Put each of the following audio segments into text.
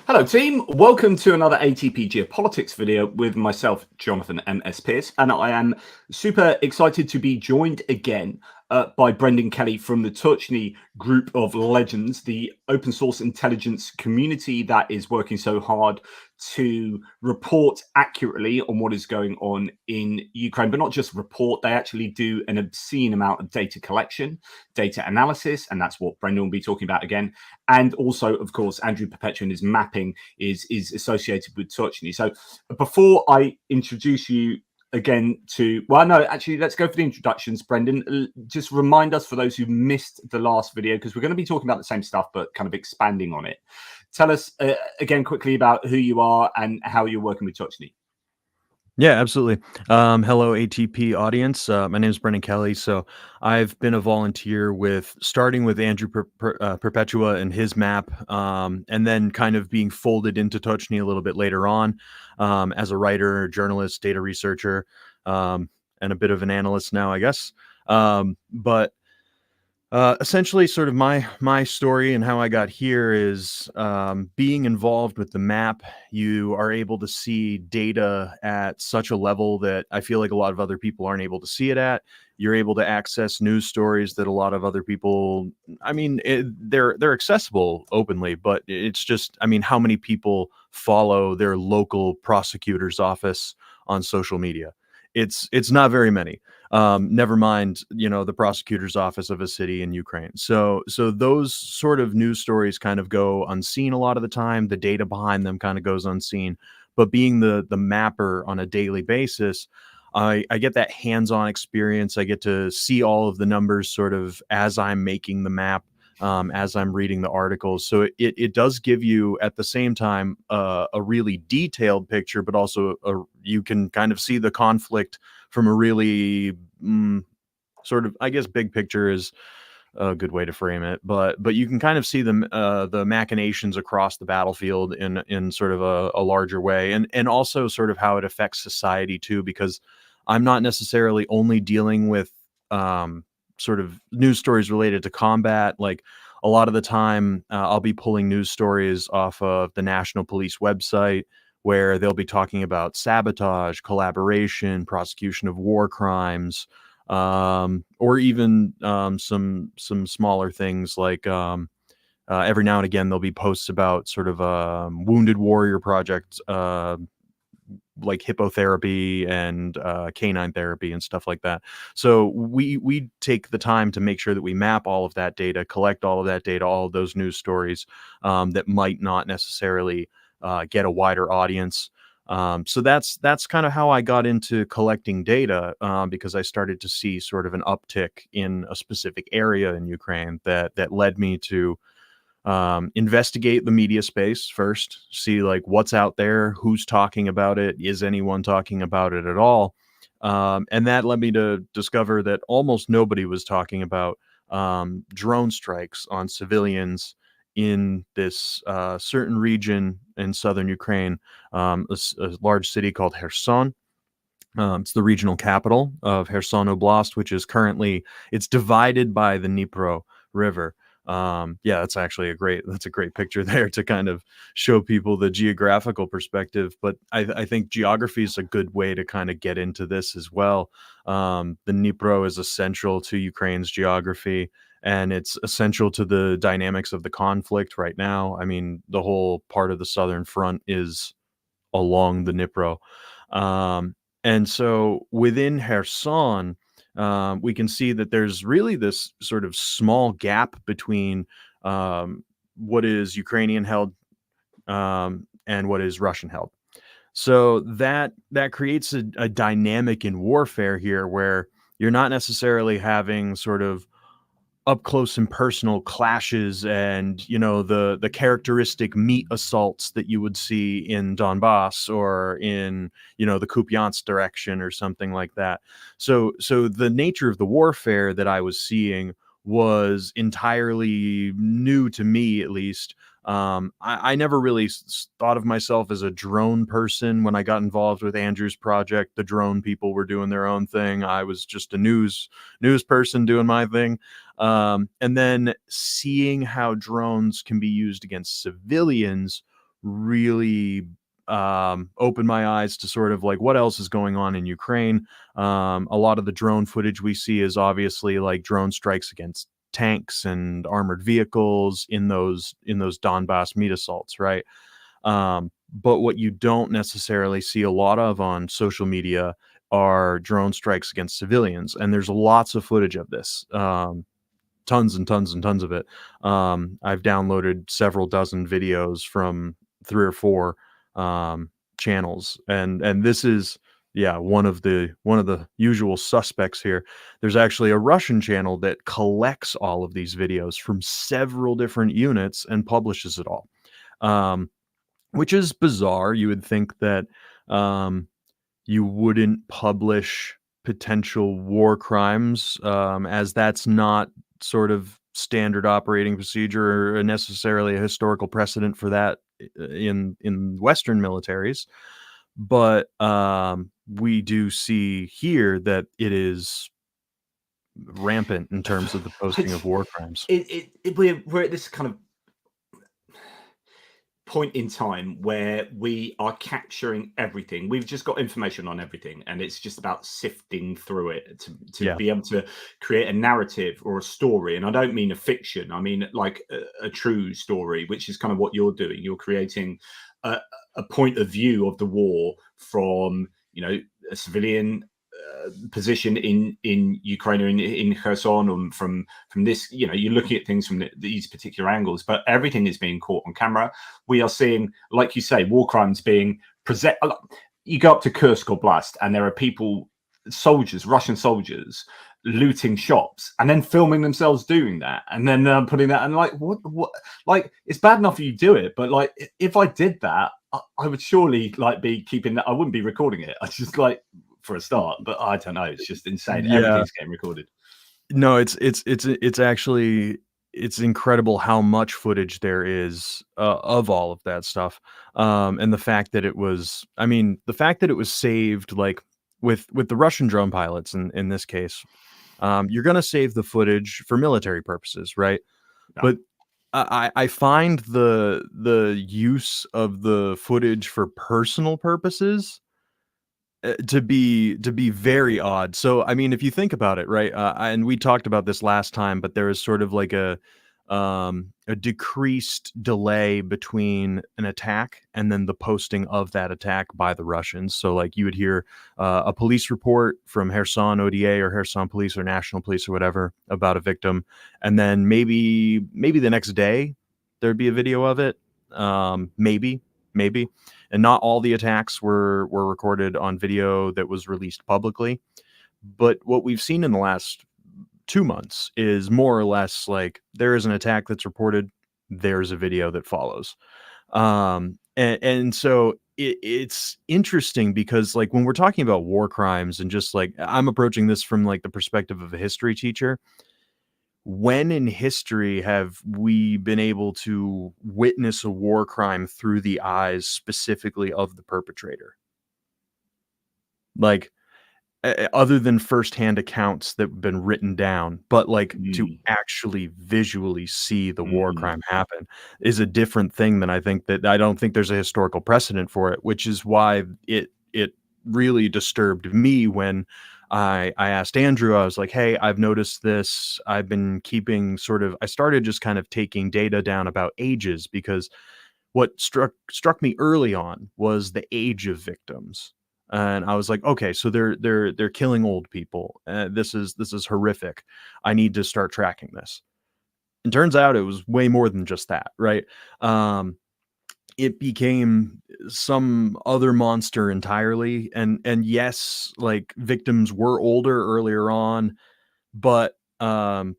Hello team, welcome to another ATP Geopolitics video with myself, Jonathan M.S. Pearce, and I am super excited to be joined again by Brendan Kelley from the Touchney group of legends, the open source intelligence community that is working so hard to report accurately on what is going on in Ukraine, but not just report, they actually do an obscene amount of data collection, data analysis, and that's what Brendan will be talking about again. And also, of course, Andrew Perpetrator and his mapping is associated with Touchney. So before I introduce you again to, well, no, actually, let's go for the introductions. Brendan, just remind us for those who missed the last video, because we're going to be talking about the same stuff, but kind of expanding on it. Tell us again quickly about who you are and how you're working with Touchney. Yeah, absolutely. Hello, ATP audience. My name is Brendan Kelley. So I've been a volunteer starting with Andrew Perpetua and his map, and then kind of being folded into Touchney a little bit later on as a writer, journalist, data researcher, and a bit of an analyst now, I guess. But essentially, sort of my story and how I got here is being involved with the map. You are able to see data at such a level that I feel like a lot of other people aren't able to see it at. You're able to access news stories that a lot of other people, I mean, they're accessible openly, but it's just, I mean, how many people follow their local prosecutor's office on social media? It's not very many. Never mind, the prosecutor's office of a city in Ukraine. So those sort of news stories kind of go unseen a lot of the time. The data behind them kind of goes unseen. But being the mapper on a daily basis, I get that hands-on experience. I get to see all of the numbers sort of as I'm making the map, as I'm reading the articles. So it does give you at the same time a really detailed picture, but also you can kind of see the conflict from a really sort of, I guess, big picture is a good way to frame it, but you can kind of see the machinations across the battlefield in sort of a larger way, and also sort of how it affects society too, because I'm not necessarily only dealing with sort of news stories related to combat. Like a lot of the time, I'll be pulling news stories off of the National Police website, where they'll be talking about sabotage, collaboration, prosecution of war crimes, or even some smaller things like every now and again there'll be posts about sort of wounded warrior projects, like hippotherapy and canine therapy and stuff like that. So we take the time to make sure that we map all of that data, collect all of that data, all of those news stories that might not necessarily get a wider audience. So that's kind of how I got into collecting data, because I started to see sort of an uptick in a specific area in Ukraine that led me to investigate the media space first, see like what's out there, who's talking about it, is anyone talking about it at all, and that led me to discover that almost nobody was talking about drone strikes on civilians in this certain region in southern Ukraine, a large city called Kherson. It's the regional capital of Kherson Oblast, which is currently, it's divided by the Dnipro River. Yeah, that's actually that's a great picture there to kind of show people the geographical perspective. But I think geography is a good way to kind of get into this as well. The Dnipro is essential to Ukraine's geography, and it's essential to the dynamics of the conflict right now. I mean, the whole part of the southern front is along the Dnipro. And so within Kherson, we can see that there's really this sort of small gap between what is Ukrainian held and what is Russian held. So that creates a dynamic in warfare here where you're not necessarily having sort of up close and personal clashes and the characteristic meat assaults that you would see in Donbass or in the Kupiansk direction or something like that. So the nature of the warfare that I was seeing was entirely new to me, at least. I never really thought of myself as a drone person when I got involved with Andrew's project. The drone people were doing their own thing. I was just a news person doing my thing. And then seeing how drones can be used against civilians really opened my eyes to sort of like what else is going on in Ukraine. A lot of the drone footage we see is obviously like drone strikes against tanks and armored vehicles in those Donbass meat assaults, right? But what you don't necessarily see a lot of on social media are drone strikes against civilians, and there's lots of footage of this. Tons and tons and tons of it. I've downloaded several dozen videos from 3 or 4 channels, and this is one of the usual suspects here. There's actually a Russian channel that collects all of these videos from several different units and publishes it all, which is bizarre. You would think that you wouldn't publish potential war crimes, as that's not sort of standard operating procedure or necessarily a historical precedent for that in Western militaries. But we do see here that it is rampant in terms of the posting of war crimes. We're at this kind of point in time where we are capturing everything. We've just got information on everything, and it's just about sifting through it to be able to create a narrative or a story. And I don't mean a fiction, I mean like a true story, which is kind of what you're doing. You're creating a point of view of the war from, you know, a civilian position in Ukraine or in Kherson, or from this, you know, you're looking at things from these particular angles, but everything is being caught on camera. We are seeing, like you say, war crimes being present. You go up to Kursk Oblast and there are people, soldiers, Russian soldiers, looting shops and then filming themselves doing that, and then putting that, and like what like, it's bad enough you do it, but like if I did that, I would surely like be keeping that. I wouldn't be recording it. I just like, for a start, but I don't know. It's just insane. Everything's getting recorded. No, it's actually, it's incredible how much footage there is of all of that stuff, and the fact that it was, I mean, the fact that it was saved, like with the Russian drone pilots in this case, you're gonna save the footage for military purposes, right? Yeah. But I find the use of the footage for personal purposes to be very odd. So, I mean, if you think about it, right? And we talked about this last time, but there is sort of like a decreased delay between an attack and then the posting of that attack by the Russians. So, like, you would hear a police report from Kherson ODA or Kherson Police or National Police or whatever about a victim, and then maybe the next day there'd be a video of it. Maybe. And not all the attacks were recorded on video that was released publicly. But what we've seen in the last 2 months is more or less like there is an attack that's reported, there's a video that follows. And so it's interesting because, like, when we're talking about war crimes, and just like I'm approaching this from like the perspective of a history teacher, when in history have we been able to witness a war crime through the eyes specifically of the perpetrator? Like, other than firsthand accounts that have been written down, but like to actually visually see the war crime happen is a different thing than I don't think there's a historical precedent for it, which is why it really disturbed me when I asked Andrew. I was like, hey, I've noticed this. I've been keeping I started just kind of taking data down about ages, because what struck me early on was the age of victims. And I was like, okay, so they're killing old people. This is horrific. I need to start tracking this. And turns out it was way more than just that, right? It became some other monster entirely. And yes, like, victims were older earlier on, but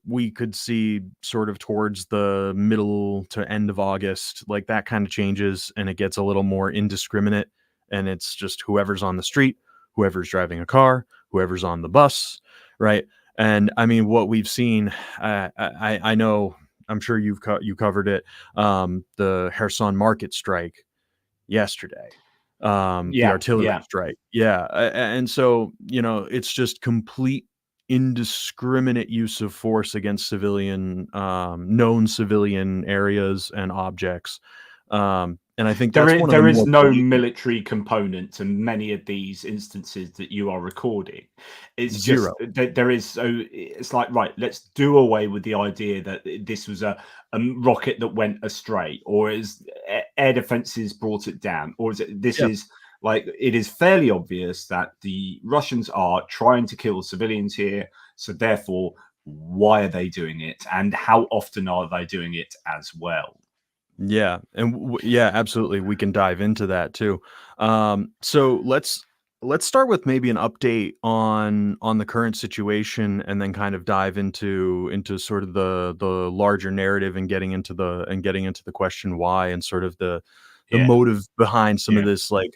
we could see sort of towards the middle to end of August, like, that kind of changes and it gets a little more indiscriminate, and it's just whoever's on the street, whoever's driving a car, whoever's on the bus, right? And I mean, what we've seen, I know, I'm sure you covered it, the Kherson market strike yesterday, the artillery strike. And so, you know, it's just complete indiscriminate use of force against civilian, known civilian areas and objects. And I think that's one of the there is more no blatant. military component to many of these instances that you are recording. It's just Zero. that there is, so it's like, right, let's do away with the idea that this was a rocket that went astray, or is air defenses brought it down, or is it this Yeah. is like, it is fairly obvious that the Russians are trying to kill civilians here, so therefore why are they doing it, and how often are they doing it as well? Yeah, and yeah, absolutely. We can dive into that too. So let's start with maybe an update on the current situation, and then kind of dive into sort of the larger narrative, and getting into the question why, and sort of the Yeah. motive behind some of Yeah. this like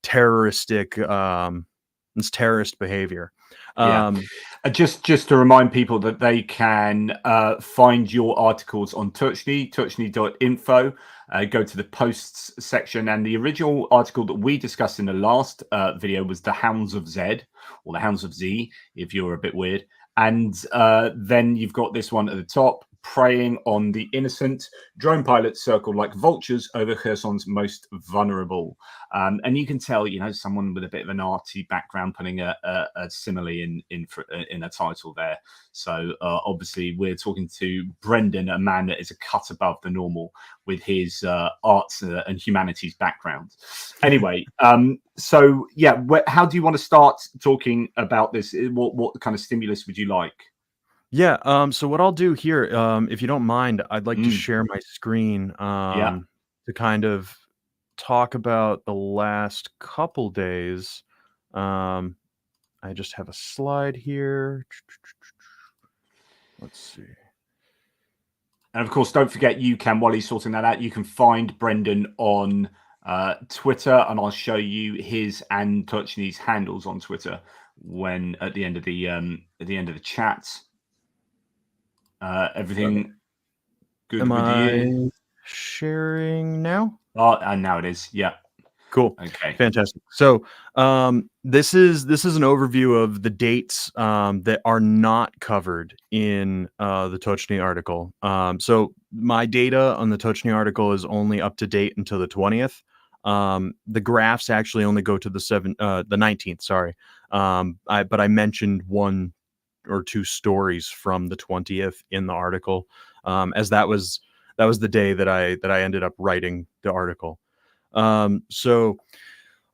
terroristic this terrorist behavior. Yeah. Um, Just to remind people that they can find your articles on touchney.info. Go to the posts section, and the original article that we discussed in the last video was the Hounds of Z, or the Hounds of Z, if you're a bit weird. And then you've got this one at the top: preying on the innocent. Drone pilots circle like vultures over Kherson's most vulnerable. And you can tell, someone with a bit of an arty background putting a simile in a title there. So obviously, we're talking to Brendan, a man that is a cut above the normal with his arts and humanities background. Anyway, so yeah, how do you want to start talking about this? What kind of stimulus would you like? yeah, so what I'll do here, if you don't mind, I'd like to Mm, share my screen yeah. to kind of talk about the last couple days. Um, I just have a slide here. Let's see. And of course, don't forget, you can, while he's sorting that out, you can find Brendan on Twitter, and I'll show you his and Touchney's handles on Twitter when at the end of the chat. Okay. Everything good Am with you? I sharing now? Oh, and now it is. Yeah. Cool. Okay. Fantastic. So, this is an overview of the dates that are not covered in the Tochny article. So my data on the Tochny article is only up to date until the 20th. The graphs actually only go to the 19th, sorry. But I mentioned one or two stories from the 20th in the article, as that was the day that I ended up writing the article. So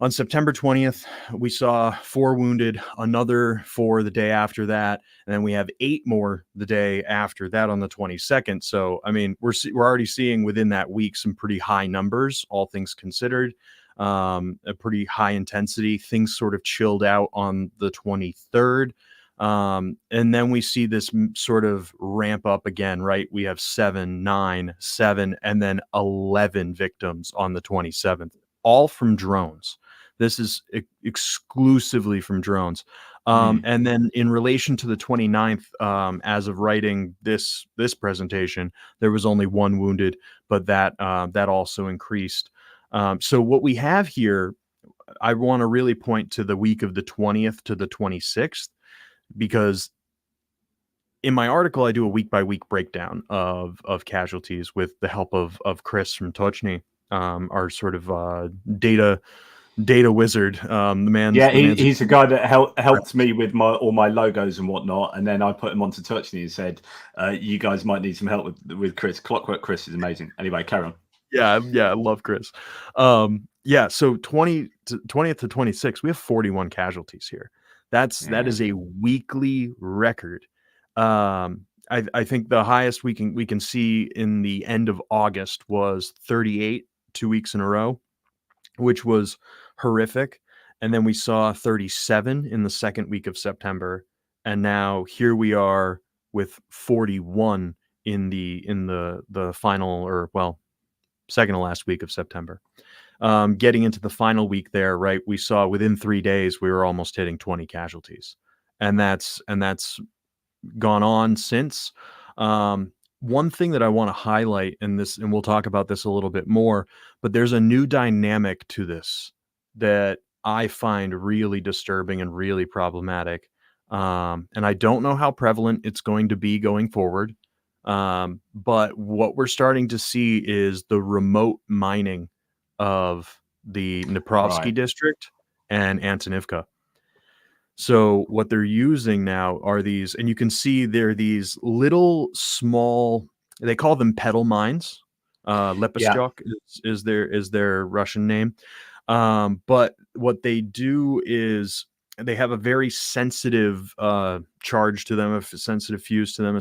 on September 20th, we saw 4 wounded, another 4 the day after that, and then we have 8 more the day after that on the 22nd. So, I mean, we're already seeing within that week some pretty high numbers, all things considered, a pretty high intensity. Things sort of chilled out on the 23rd. And then we see this sort of ramp up again, right? We have 7, 9, 7, and then 11 victims on the 27th, all from drones. This is exclusively from drones. Mm. And then in relation to the 29th, as of writing this presentation, there was only 1 wounded, but that also increased. So what we have here, I want to really point to the week of the 20th to the 26th, because in my article I do a week by week breakdown of casualties with the help of Chris from Tochny, our sort of data wizard. Yeah, The man's he's a guy that helped me with all my logos and whatnot, and then I put him onto Touchney and said, "You guys might need some help with Chris. Clockwork Chris is amazing." Anyway, carry on. yeah, I love Chris. Yeah, so 20th to 26th, we have 41 casualties here. That Yeah. is a weekly record. I think the highest we can see in the end of August was 38, 2 weeks in a row, which was horrific. And then we saw 37 in the second week of September, and now here we are with 41 in the final, or well, second to last week of September. Getting into the final week there, right? We saw within 3 days we were almost hitting 20 casualties, and that's gone on since. One thing that I want to highlight in this, and we'll talk about this a little bit more, but there's a new dynamic to this that I find really disturbing and really problematic. And I don't know how prevalent it's going to be going forward. But what we're starting to see is the remote mining of the Dniprovsky Right. district and Antonivka. So what they're using now are these, and you can see they're these little small, they call them pedal mines. Yeah. Lepestchok is their Russian name. But what they do is they have a very sensitive charge to them, a sensitive fuse to them,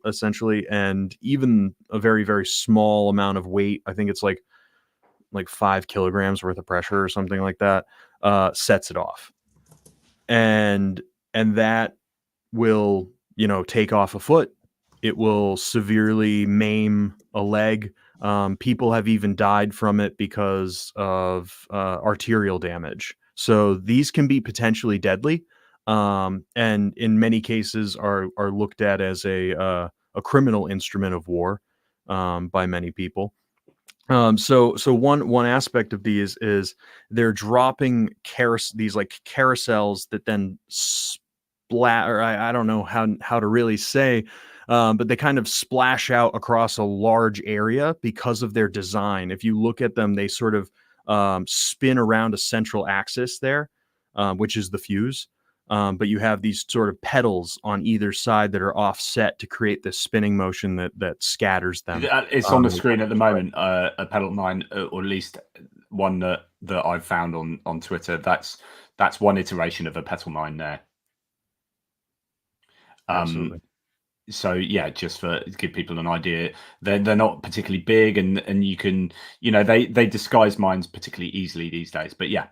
essentially, and even a very, very small amount of weight. I think it's like 5 kilograms worth of pressure or something like that, sets it off. And that will, take off a foot. It will severely maim a leg. People have even died from it because of arterial damage. So these can be potentially deadly, and in many cases are looked at as a criminal instrument of war by many people. So one aspect of these is they're dropping these like carousels that then splat, or I don't know how to really say, but they kind of splash out across a large area because of their design. If you look at them, they sort of spin around a central axis there, which is the fuse. But you have these sort of pedals on either side that are offset to create this spinning motion that scatters them. It's on the screen at the moment, a pedal mine, or at least one that I've found on Twitter. That's one iteration of a petal mine there. Absolutely. So yeah, just to give people an idea, they're not particularly big, and you can, they disguise mines particularly easily these days. But yeah.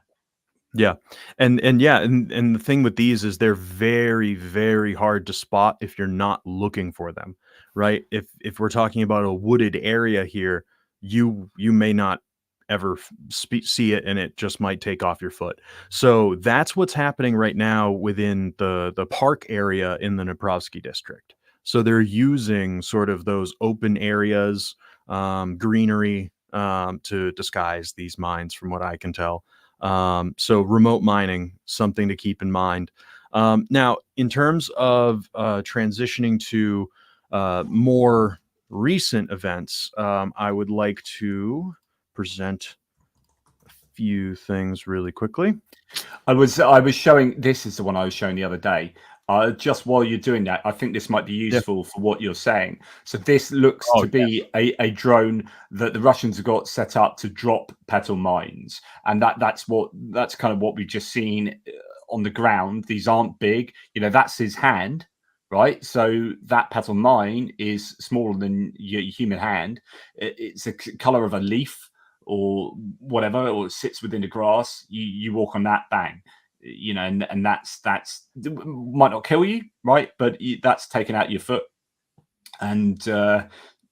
Yeah. And yeah, and the thing with these is they're very, very hard to spot if you're not looking for them, right? If we're talking about a wooded area here, you may not ever see it, and it just might take off your foot. So that's what's happening right now within the park area in the Dniprovsky district. So they're using sort of those open areas, greenery, to disguise these mines, from what I can tell. So remote mining, something to keep in mind. Now, in terms of transitioning to more recent events, I would like to present a few things really quickly. I was showing, this is the one I was showing the other day. Just while you're doing that, I think this might be useful for what you're saying. So this looks to be a drone that the Russians have got set up to drop petal mines, and that's kind of what we've just seen on the ground. These aren't big, that's his hand, right? So that petal mine is smaller than your human hand. It's the color of a leaf or whatever, or it sits within the grass. You walk on that, bang, and that's might not kill you, right? But that's taken out your foot, and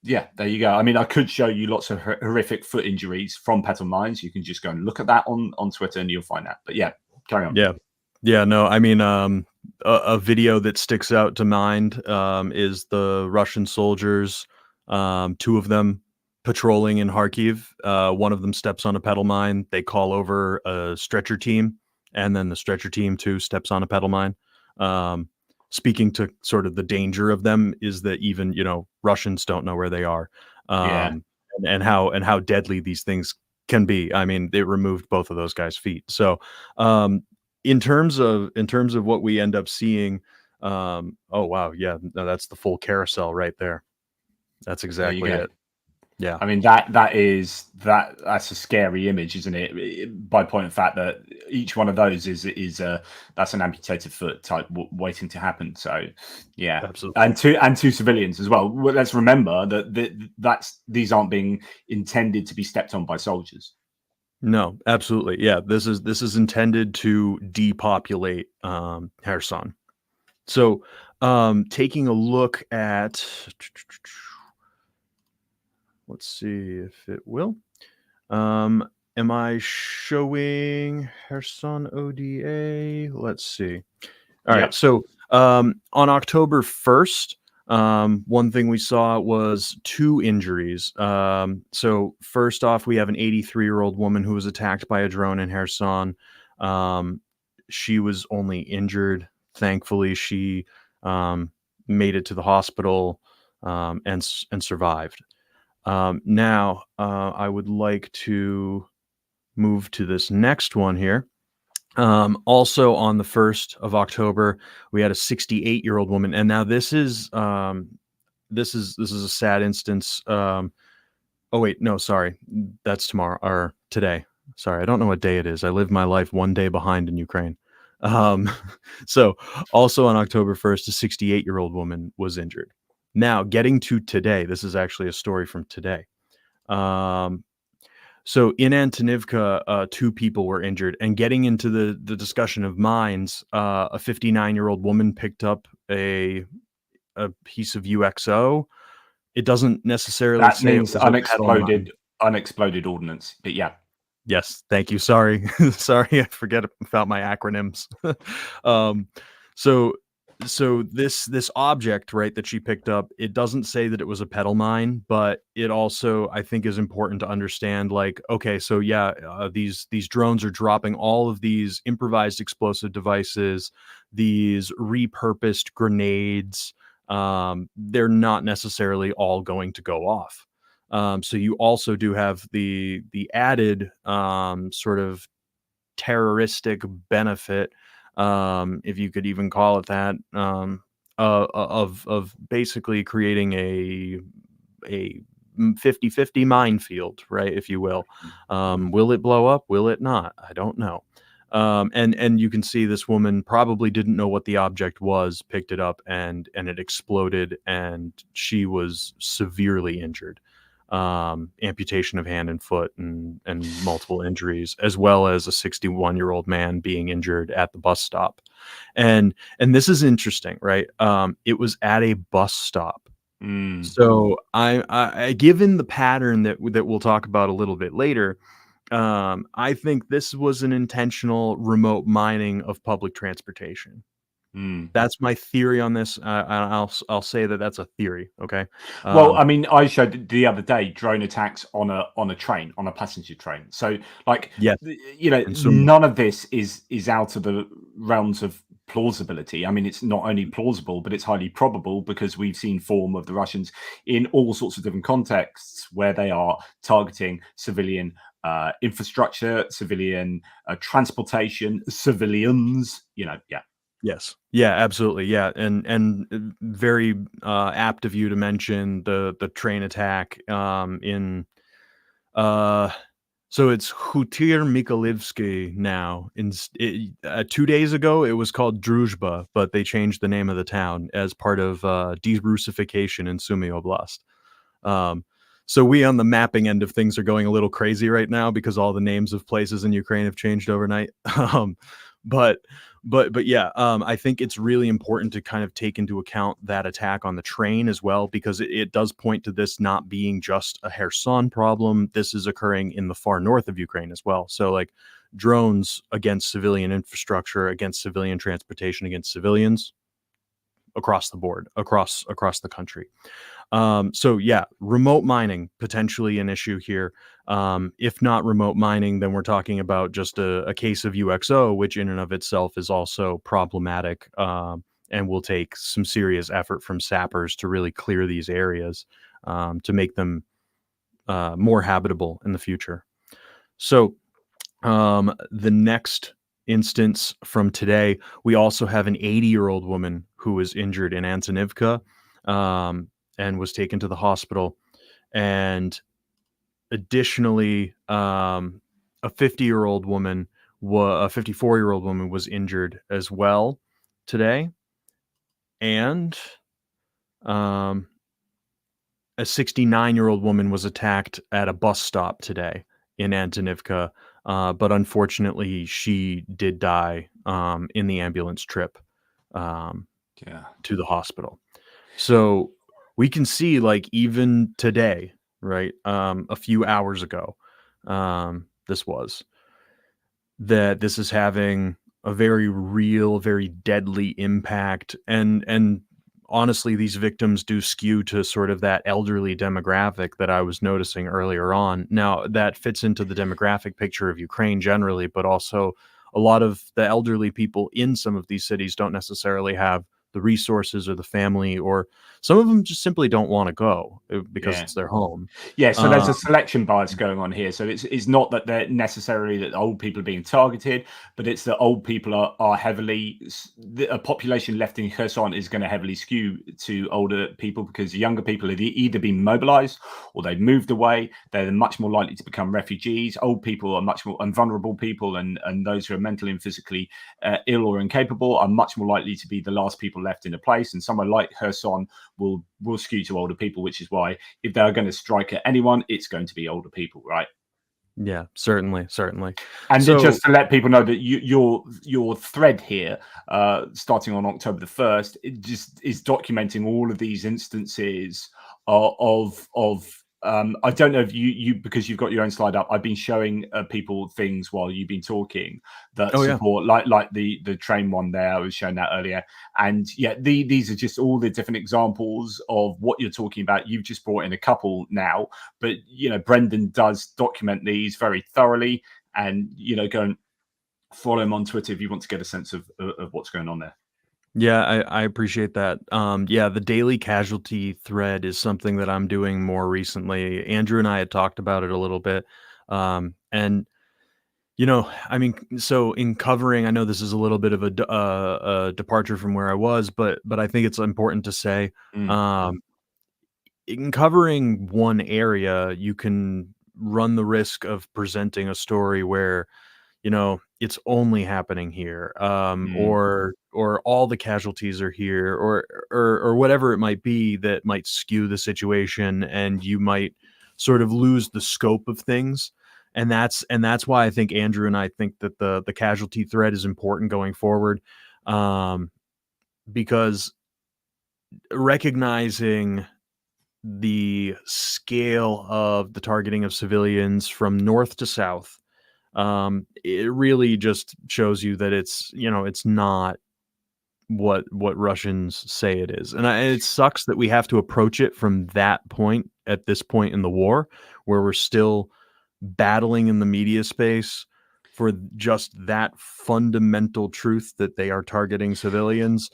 yeah, there you go. I mean, I could show you lots of horrific foot injuries from petal mines. You can just go and look at that on Twitter, and you'll find that. But yeah, carry on. Yeah. No, I mean, a video that sticks out to mind is the Russian soldiers, 2 of them patrolling in Kharkiv. One of them steps on a pedal mine. They call over a stretcher team, and then the stretcher team too steps on a pedal mine. Speaking to sort of the danger of them is that even, Russians don't know where they are, and how deadly these things can be. I mean, they removed both of those guys' feet. So, in terms of what we end up seeing, oh wow, yeah, no, that's the full carousel right there. That's exactly it. Yeah. I mean, that's a scary image, isn't it? By point of fact that each one of those is that's an amputated foot type waiting to happen. So yeah, absolutely. And two civilians as well. Let's remember that these aren't being intended to be stepped on by soldiers. No, absolutely. Yeah, this is intended to depopulate Kherson. So taking a look at, let's see if it will. Am I showing Kherson ODA? Let's see. All right. So on October 1st, one thing we saw was 2 injuries. So first off, we have an 83-year-old woman who was attacked by a drone in Kherson. She was only injured. Thankfully, she made it to the hospital and survived. Now, I would like to move to this next one here. Also on the 1st of October, we had a 68-year-old woman, and now this is a sad instance. Oh wait, no, sorry, that's tomorrow or today. Sorry, I don't know what day it is. I live my life one day behind in Ukraine. So also on October 1st, a 68-year-old woman was injured. Now, getting to today, this is actually a story from today. So in Antonivka, 2 people were injured, and getting into the discussion of mines, a 59-year-old woman picked up a piece of UXO. It doesn't necessarily That say it means was a pedal mine. unexploded ordnance. But yeah. Yes, thank you. Sorry, sorry, I forget about my acronyms. um, so this object, right, that she picked up, it doesn't say that it was a pedal mine, but it also, I think, is important to understand. Like, okay, so yeah, these drones are dropping all of these improvised explosive devices, these repurposed grenades. They're not necessarily all going to go off. So you also do have the added sort of terroristic benefit, if you could even call it that, of basically creating a 50-50 minefield, right, if you will. Will it blow up? Will it not? I don't know. And you can see this woman probably didn't know what the object was, picked it up, and it exploded, and she was severely injured. Amputation of hand and foot, and multiple injuries, as well as a 61-year-old man being injured at the bus stop. And this is interesting, right? It was at a bus stop. So I given the pattern that we'll talk about a little bit later, I think this was an intentional remote mining of public transportation. That's my theory on this. I'll say that that's a theory. Okay. Well, I mean, I showed the other day drone attacks on a train, on a passenger train. So, like, Yes. you know, And so none of this is out of the realms of plausibility. I mean, it's not only plausible, but it's highly probable, because we've seen form of the Russians in all sorts of different contexts where they are targeting civilian infrastructure, civilian transportation, civilians. You know, yeah. Yes. Yeah, absolutely. Yeah. And very apt of you to mention the train attack in so it's Hutyr Mykolivsky now. 2 days ago it was called Druzhba, but they changed the name of the town as part of de-Russification in Sumy Oblast. So we on the mapping end of things are going a little crazy right now because all the names of places in Ukraine have changed overnight. But yeah, I think it's really important to kind of take into account that attack on the train as well, because it does point to this not being just a Kherson problem. This is occurring in the far north of Ukraine as well. So like drones against civilian infrastructure, against civilian transportation, against civilians across the board, across the country. So yeah, remote mining potentially an issue here. If not remote mining, then we're talking about just a case of UXO, which in and of itself is also problematic, and will take some serious effort from sappers to really clear these areas, to make them more habitable in the future. So the next instance from today, we also have an 80-year-old woman who was injured in Antonivka, and was taken to the hospital. And additionally, a 54-year-old woman was injured as well today. And a 69-year-old woman was attacked at a bus stop today in Antonivka. But unfortunately, she did die in the ambulance trip to the hospital. So we can see, like, even today, right, a few hours ago, this is having a very real, very deadly impact. And honestly, these victims do skew to sort of that elderly demographic that I was noticing earlier on. Now, that fits into the demographic picture of Ukraine generally, but also a lot of the elderly people in some of these cities don't necessarily have the the resources or the family, or some of them just simply don't want to go because it's their home. Yeah, so there's a selection bias going on here. So it's not that they're necessarily that old people are being targeted, but it's that old people are heavily, a population left in Kherson is going to heavily skew to older people, because younger people have either been mobilized or they've moved away. They're much more likely to become refugees. Old people are much more, and vulnerable people and those who are mentally and physically ill or incapable are much more likely to be the last people left in a place. And somewhere like Kherson will skew to older people, which is why if they're going to strike at anyone, it's going to be older people, right? Yeah, certainly. And So, just to let people know that your thread here, starting on October the 1st, it just is documenting all of these instances of I don't know if you because you've got your own slide up. I've been showing people things while you've been talking that support, like the train one there. I was showing that earlier, and yeah, these are just all the different examples of what you're talking about. You've just brought in a couple now, but Brendan does document these very thoroughly, and go and follow him on Twitter if you want to get a sense of what's going on there. Yeah, I appreciate that. Yeah, the daily casualty thread is something that I'm doing more recently. Andrew and I had talked about it a little bit. And I mean, so in covering, I know this is a little bit of a departure from where I was, but I think it's important to say, in covering one area, you can run the risk of presenting a story where it's only happening here, or all the casualties are here, or whatever it might be that might skew the situation, and you might sort of lose the scope of things. And that's why I think Andrew and I think that the casualty thread is important going forward, because recognizing the scale of the targeting of civilians from north to south, it really just shows you that it's not what Russians say it is. And it sucks that we have to approach it from that point at this point in the war, where we're still battling in the media space for just that fundamental truth that they are targeting civilians.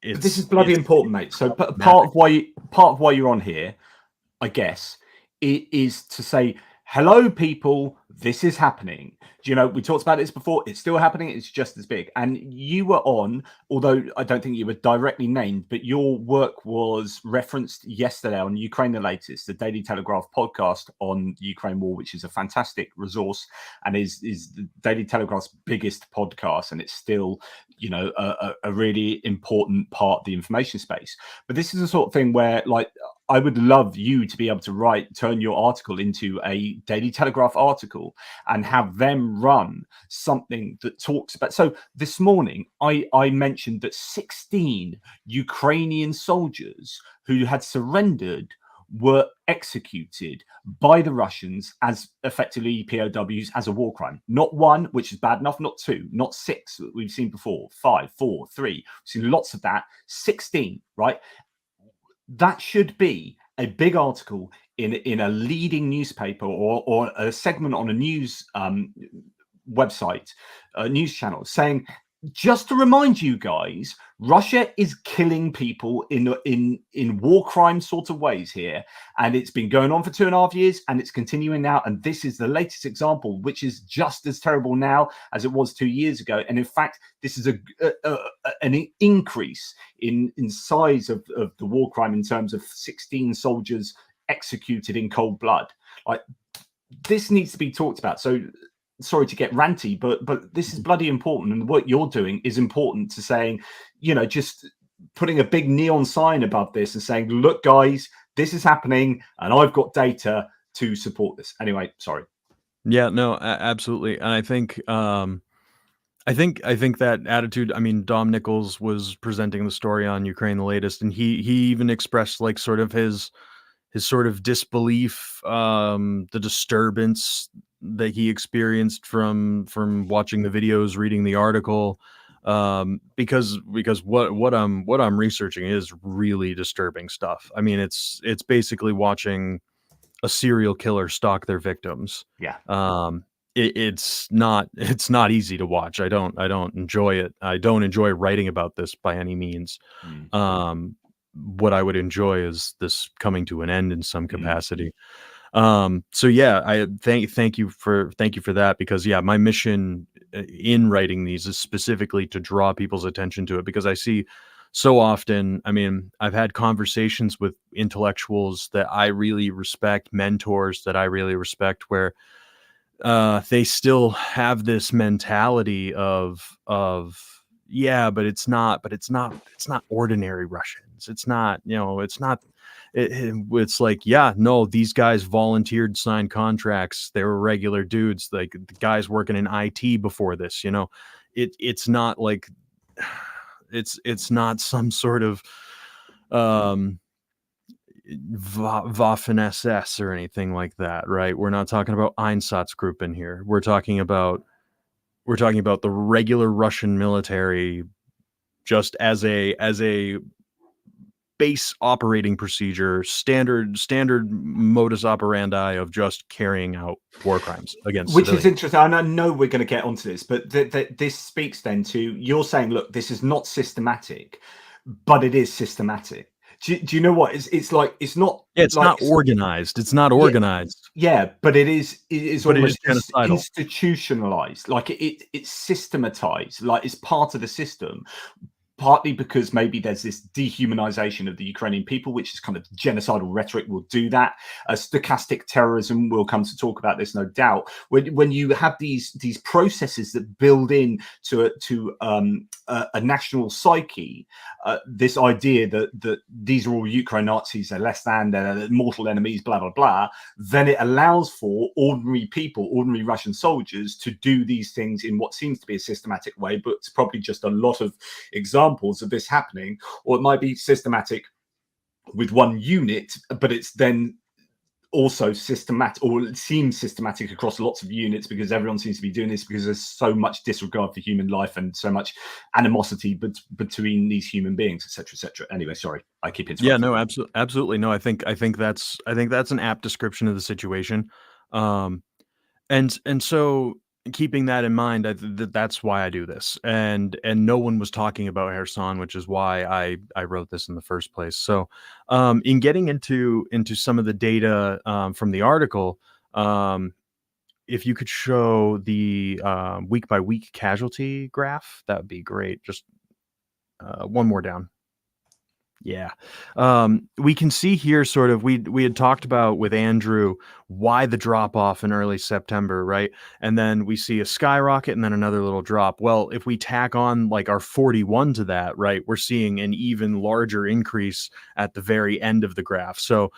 This is bloody important, mate. So mapping. part of why you're on here, I guess, it is to say, hello, people, this is happening. We talked about this before. It's still happening. It's just as big. And you were on, although I don't think you were directly named, but your work was referenced yesterday on Ukraine the Latest, the Daily Telegraph podcast on the Ukraine war, which is a fantastic resource and is the Daily Telegraph's biggest podcast. And it's still, a really important part of the information space. But this is the sort of thing where, like, I would love you to be able to turn your article into a Daily Telegraph article and have them run something that talks about. So this morning, I mentioned that 16 Ukrainian soldiers who had surrendered were executed by the Russians as effectively POWs as a war crime. Not one, which is bad enough, not two, not six that we've seen before, 5, 4, 3. We've seen lots of that. 16, right? That should be a big article in a leading newspaper or a segment on a news website, a news channel, saying, just to remind you guys, Russia is killing people in war crime sort of ways here, and it's been going on for 2.5 years, and it's continuing now. And this is the latest example, which is just as terrible now as it was 2 years ago. And in fact, this is an increase in size of the war crime in terms of 16 soldiers executed in cold blood. Like, this needs to be talked about. So sorry to get ranty, but this is bloody important, and what you're doing is important to saying, just putting a big neon sign above this and saying, look, guys, this is happening, and I've got data to support this. Anyway, sorry. Yeah, no, absolutely. And I think that attitude. I mean, Dom Nichols was presenting the story on Ukraine the Latest, and he even expressed like sort of his sort of disbelief, the disturbance that he experienced from watching the videos, reading the article, because what I'm researching is really disturbing stuff. I mean, it's basically watching a serial killer stalk their victims. Yeah. it's not easy to watch. I don't enjoy it. I don't enjoy writing about this by any means. What I would enjoy is this coming to an end in some capacity. So yeah, I thank you for that, because yeah, my mission in writing these is specifically to draw people's attention to it, because I see so often, I mean, I've had conversations with intellectuals that I really respect, mentors that I really respect, where they still have this mentality of yeah, but it's not ordinary Russians. It's not, it's not, it's like, yeah, no, these guys volunteered, signed contracts. They were regular dudes, like the guys working in IT before this, it's not like, it's not some sort of Waffen SS or anything like that, right? We're not talking about Einsatzgruppen here. We're talking about the regular Russian military, just as a base operating procedure, standard modus operandi of just carrying out war crimes against Which is civilians. interesting. And I know we're going to get onto this, but this speaks then to, you're saying, look, this is not systematic, but it is systematic. Do you know what? It's like, it's not. Yeah, it's like, not organized. It's not Yeah, organized. yeah, but it is But it is almost genocidal. institutionalized. Like it's systematized. Like it's part of the system. Partly because maybe there's this dehumanization of the Ukrainian people, which is kind of genocidal rhetoric will do that. Stochastic terrorism, we'll come to talk about this, no doubt. When you have these processes that build in to a national psyche, this idea that these are all Ukraine Nazis, they're less than, they're mortal enemies, blah, blah, blah, then it allows for ordinary people, ordinary Russian soldiers, to do these things in what seems to be a systematic way, but it's probably just a lot of examples of this happening, or it might be systematic with one unit, but it's then also systematic, or it seems systematic across lots of units, because everyone seems to be doing this because there's so much disregard for human life and so much animosity between these human beings, etc., etc. Anyway, sorry, I keep interrupting. Yeah, no, absolutely, no. I think that's an apt description of the situation, and so keeping that in mind, that's why I do this, and no one was talking about Kherson, which is why I wrote this in the first place. So, in getting into some of the data from the article, if you could show the week by week casualty graph, that would be great. Just one more down. Yeah. We can see here sort of, we had talked about with Andrew why the drop off in early September, right? And then we see a skyrocket and then another little drop. Well, if we tack on like our 41 to that, right, we're seeing an even larger increase at the very end of the graph. So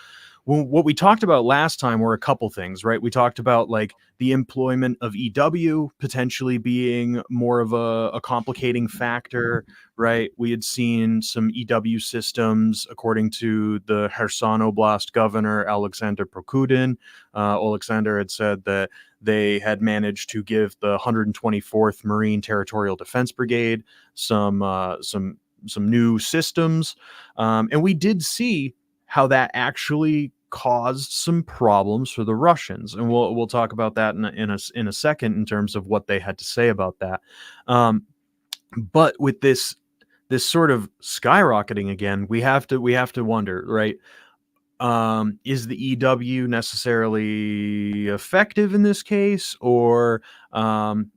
what we talked about last time were a couple things, right? We talked about like the employment of EW potentially being more of a complicating factor, right? We had seen some EW systems, according to the Kherson Oblast governor, Alexander Prokudin. Alexander had said that they had managed to give the 124th Marine Territorial Defense Brigade some new systems. And we did see how that actually caused some problems for the Russians, and we'll talk about that in a second in terms of what they had to say about that. But with this sort of skyrocketing again, we have to wonder, right? Is the EW necessarily effective in this case, or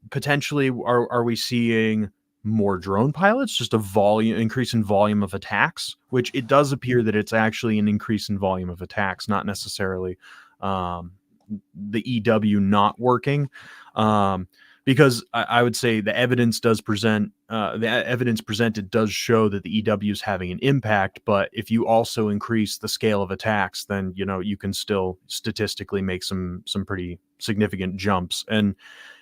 potentially are we seeing more drone pilots, just a increase in volume of attacks, which it does appear that it's actually an increase in volume of attacks, not necessarily the EW not working. Because I would say the evidence presented does show that the EW is having an impact, but if you also increase the scale of attacks, then you can still statistically make some pretty significant jumps. And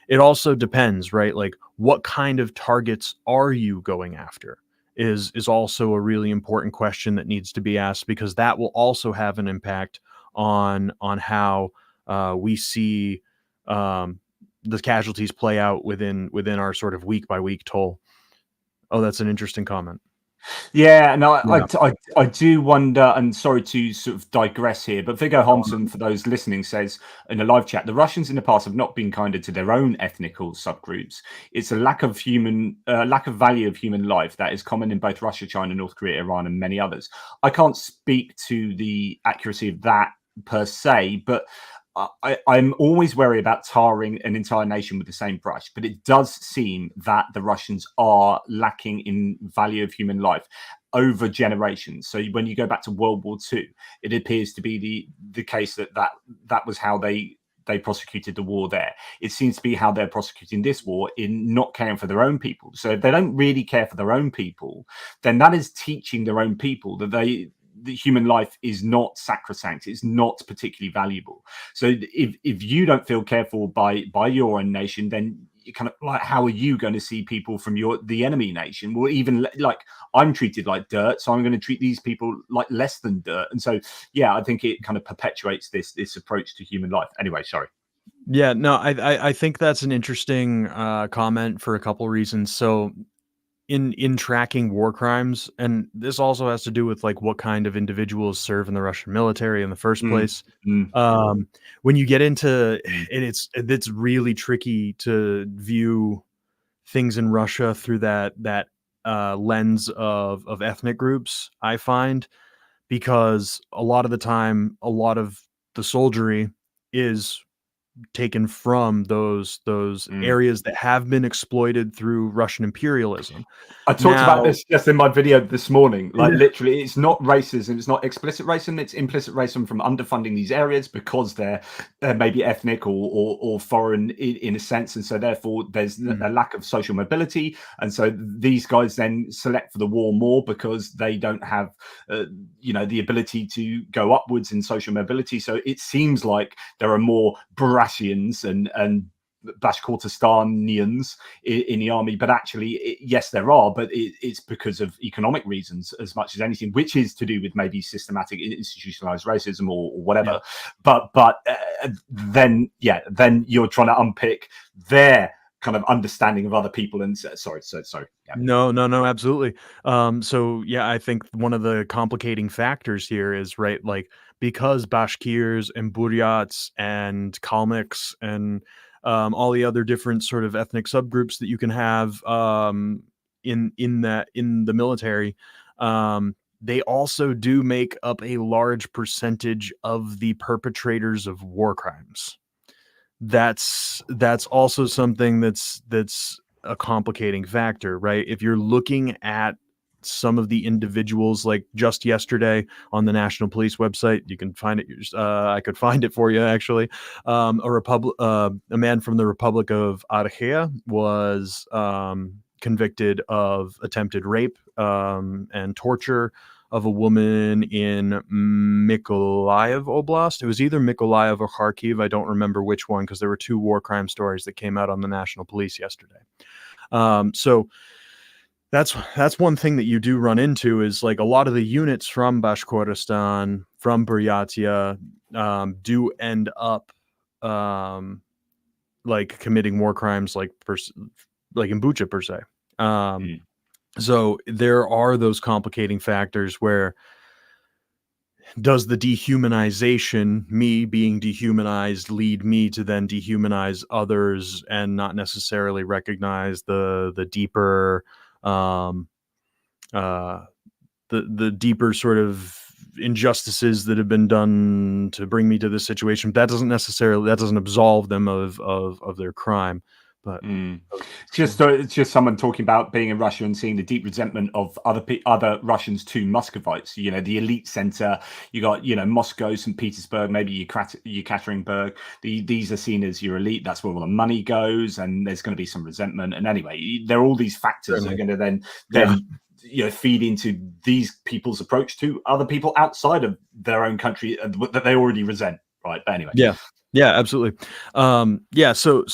it also depends, right? Like, what kind of targets are you going after is also a really important question that needs to be asked, because that will also have an impact on how we see the casualties play out within our sort of week by week toll. Oh, that's an interesting comment. Yeah, no, Yeah. I do wonder, and sorry to sort of digress here, but Viggo Holmson, for those listening, says in a live chat, the Russians in the past have not been kinder to their own ethnical subgroups. It's a lack of value of human life that is common in both Russia, China, North Korea, Iran, and many others. I can't speak to the accuracy of that per se, but I'm always wary about tarring an entire nation with the same brush, but it does seem that the Russians are lacking in value of human life over generations. So when you go back to World War II, it appears to be the case that was how they prosecuted the war there. It seems to be how they're prosecuting this war, in not caring for their own people. So if they don't really care for their own people, then that is teaching their own people that the human life is not sacrosanct, it's not particularly valuable. So if you don't feel cared for by your own nation, then you kind of like, how are you going to see people from the enemy nation? Well, even like, I'm treated like dirt, so I'm going to treat these people like less than dirt. And so yeah, I think it kind of perpetuates this approach to human life. Anyway, sorry. Yeah, no, I think that's an interesting comment for a couple reasons. So in tracking war crimes, and this also has to do with like what kind of individuals serve in the Russian military in the first Mm, place. mm, When you get into, mm, and it's really tricky to view things in Russia through that lens of ethnic groups, I find, because a lot of the time, a lot of the soldiery is taken from those mm. areas that have been exploited through Russian imperialism. I talked about Now, this just in my video this morning. Like, yeah, literally, it's not racism. It's not explicit racism. It's implicit racism from underfunding these areas because they're maybe ethnic or foreign in a sense, and so therefore there's mm, a lack of social mobility, and so these guys then select for the war more because they don't have, the ability to go upwards in social mobility. So it seems like there are more Buratians and Bashkortostanians in the army, but actually, yes, there are, but it's because of economic reasons as much as anything, which is to do with maybe systematic institutionalized racism or yeah. whatever. Then you're trying to unpick their kind of understanding of other people. And sorry. Yeah. No, no, no, absolutely. So yeah, I think one of the complicating factors here is, right, like, because Bashkirs and Buryats and Kalmyks and all the other different sort of ethnic subgroups that you can have in the military, they also do make up a large percentage of the perpetrators of war crimes. That's also something that's a complicating factor, right? If you're looking at some of the individuals, like just yesterday on the National Police website, you can find it. I could find it for you actually. A man from the Republic of Armenia was convicted of attempted rape and torture of a woman in Mykolaiv Oblast. It was either Mykolaiv or Kharkiv. I don't remember which one, because there were two war crime stories that came out on the National Police yesterday. So that's one thing that you do run into, is like a lot of the units from Bashkortostan, from Buryatia, do end up like committing war crimes, like in Bucha per se. Mm. So there are those complicating factors where, does the dehumanization, me being dehumanized, lead me to then dehumanize others and not necessarily recognize the deeper um uh the deeper sort of injustices that have been done to bring me to this situation? That doesn't absolve them of their crime. But Mm. It's just someone talking about being in Russia and seeing the deep resentment of other Russians to Muscovites. You know, the elite center. You got Moscow, St. Petersburg, maybe Yekaterinburg. These are seen as your elite. That's where all the money goes, and there's going to be some resentment. And anyway, there are all these factors that are certainly, going to yeah, then feed into these people's approach to other people outside of their own country that they already resent. Right. But anyway. yeah, yeah, absolutely. Yeah, so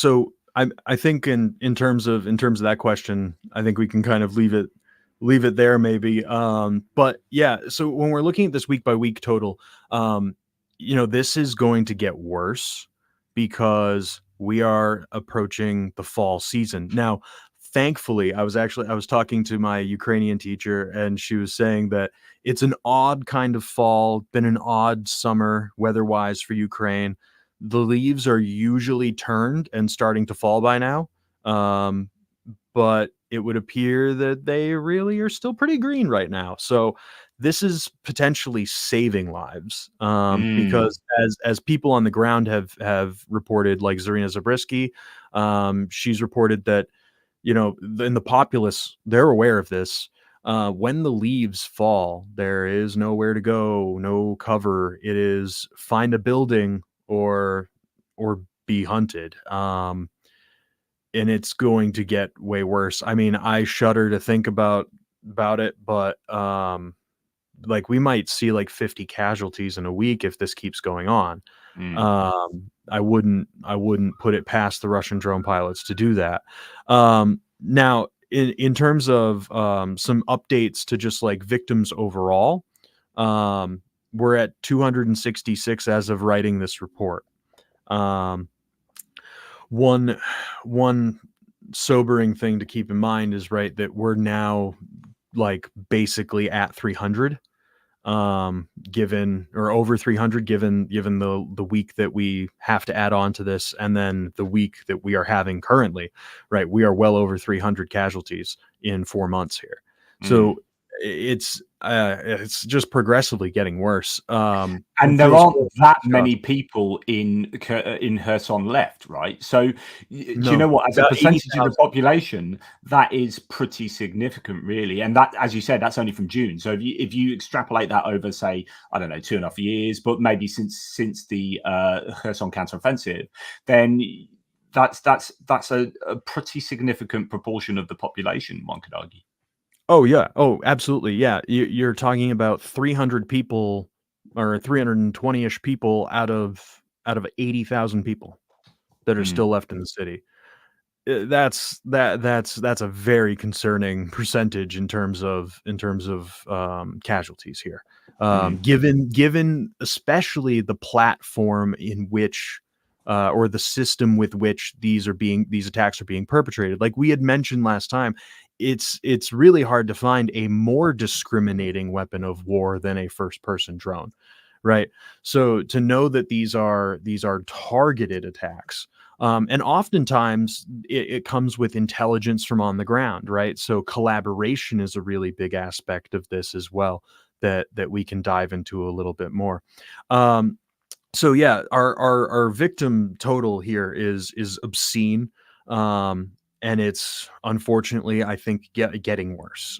I think in terms of that question, I think we can kind of leave it there maybe. But yeah, so when we're looking at this week by week total, this is going to get worse because we are approaching the fall season. Now, thankfully, I was talking to my Ukrainian teacher, and she was saying that it's an odd kind of fall, been an odd summer weather-wise for Ukraine. The leaves are usually turned and starting to fall by now, but it would appear that they really are still pretty green right now. So this is potentially saving lives, Mm. because as people on the ground have reported, like Zarina Zabriskie, she's reported that, in the populace, they're aware of this. When the leaves fall, there is nowhere to go, no cover. It is find a building or be hunted. And it's going to get way worse. I mean, I shudder to think about it, but like we might see like 50 casualties in a week if this keeps going on. Mm. I wouldn't put it past the Russian drone pilots to do that. Now, in terms of some updates to just like victims overall, we're at 266 as of writing this report. Um, one one sobering thing to keep in mind is, right, that we're now like basically at 300, given, or over 300, given the week that we have to add on to this, and then the week that we are having currently, right? We are well over 300 casualties in 4 months here. Mm. So it's just progressively getting worse. It And there feels aren't that rough. many people in Kherson left, right? So, do you know No, what? As a about percentage of the 80,000. population, that is pretty significant, really. And that, as you said, that's only from June. So if you extrapolate that over, say, I don't know, 2.5 years, but maybe since the Kherson counteroffensive, then that's a pretty significant proportion of the population, one could argue. Oh yeah. Oh, absolutely. Yeah. You're talking about 300 people, or 320-ish people out of 80,000 people that are Mm. still left in the city. That's a very concerning percentage in terms of casualties here. Mm. Given especially the platform in which, or the system with which these attacks are being perpetrated. Like we had mentioned last time, it's really hard to find a more discriminating weapon of war than a first person drone, right? So to know that these are targeted attacks, and oftentimes it comes with intelligence from on the ground, right? So collaboration is a really big aspect of this as well, that we can dive into a little bit more. So yeah, our victim total here is obscene, and it's unfortunately, I think, getting worse.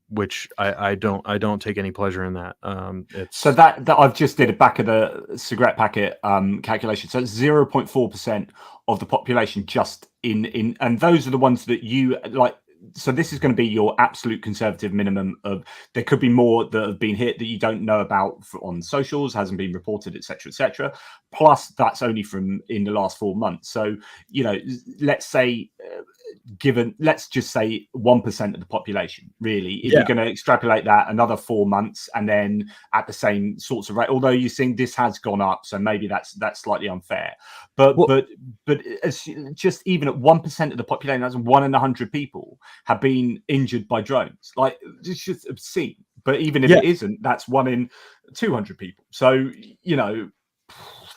Which I don't take any pleasure in that. So It's that I've just did a back of the cigarette packet calculation. So it's 0.4% of the population just in, and those are the ones that you like. So this is going to be your absolute conservative minimum of. There could be more that have been hit that you don't know about on socials, hasn't been reported, etc., etc. Plus, that's only from in the last 4 months. So let's say. Let's just say 1% of the population, really, if yeah. you're going to extrapolate that another 4 months and then at the same sorts of rate, although you think this has gone up, so maybe that's slightly unfair, but Well, it's just even at 1% of the population, that's 1 in 100 people have been injured by drones. Like, it's just obscene. But even if yeah. it isn't, that's 1 in 200 people. So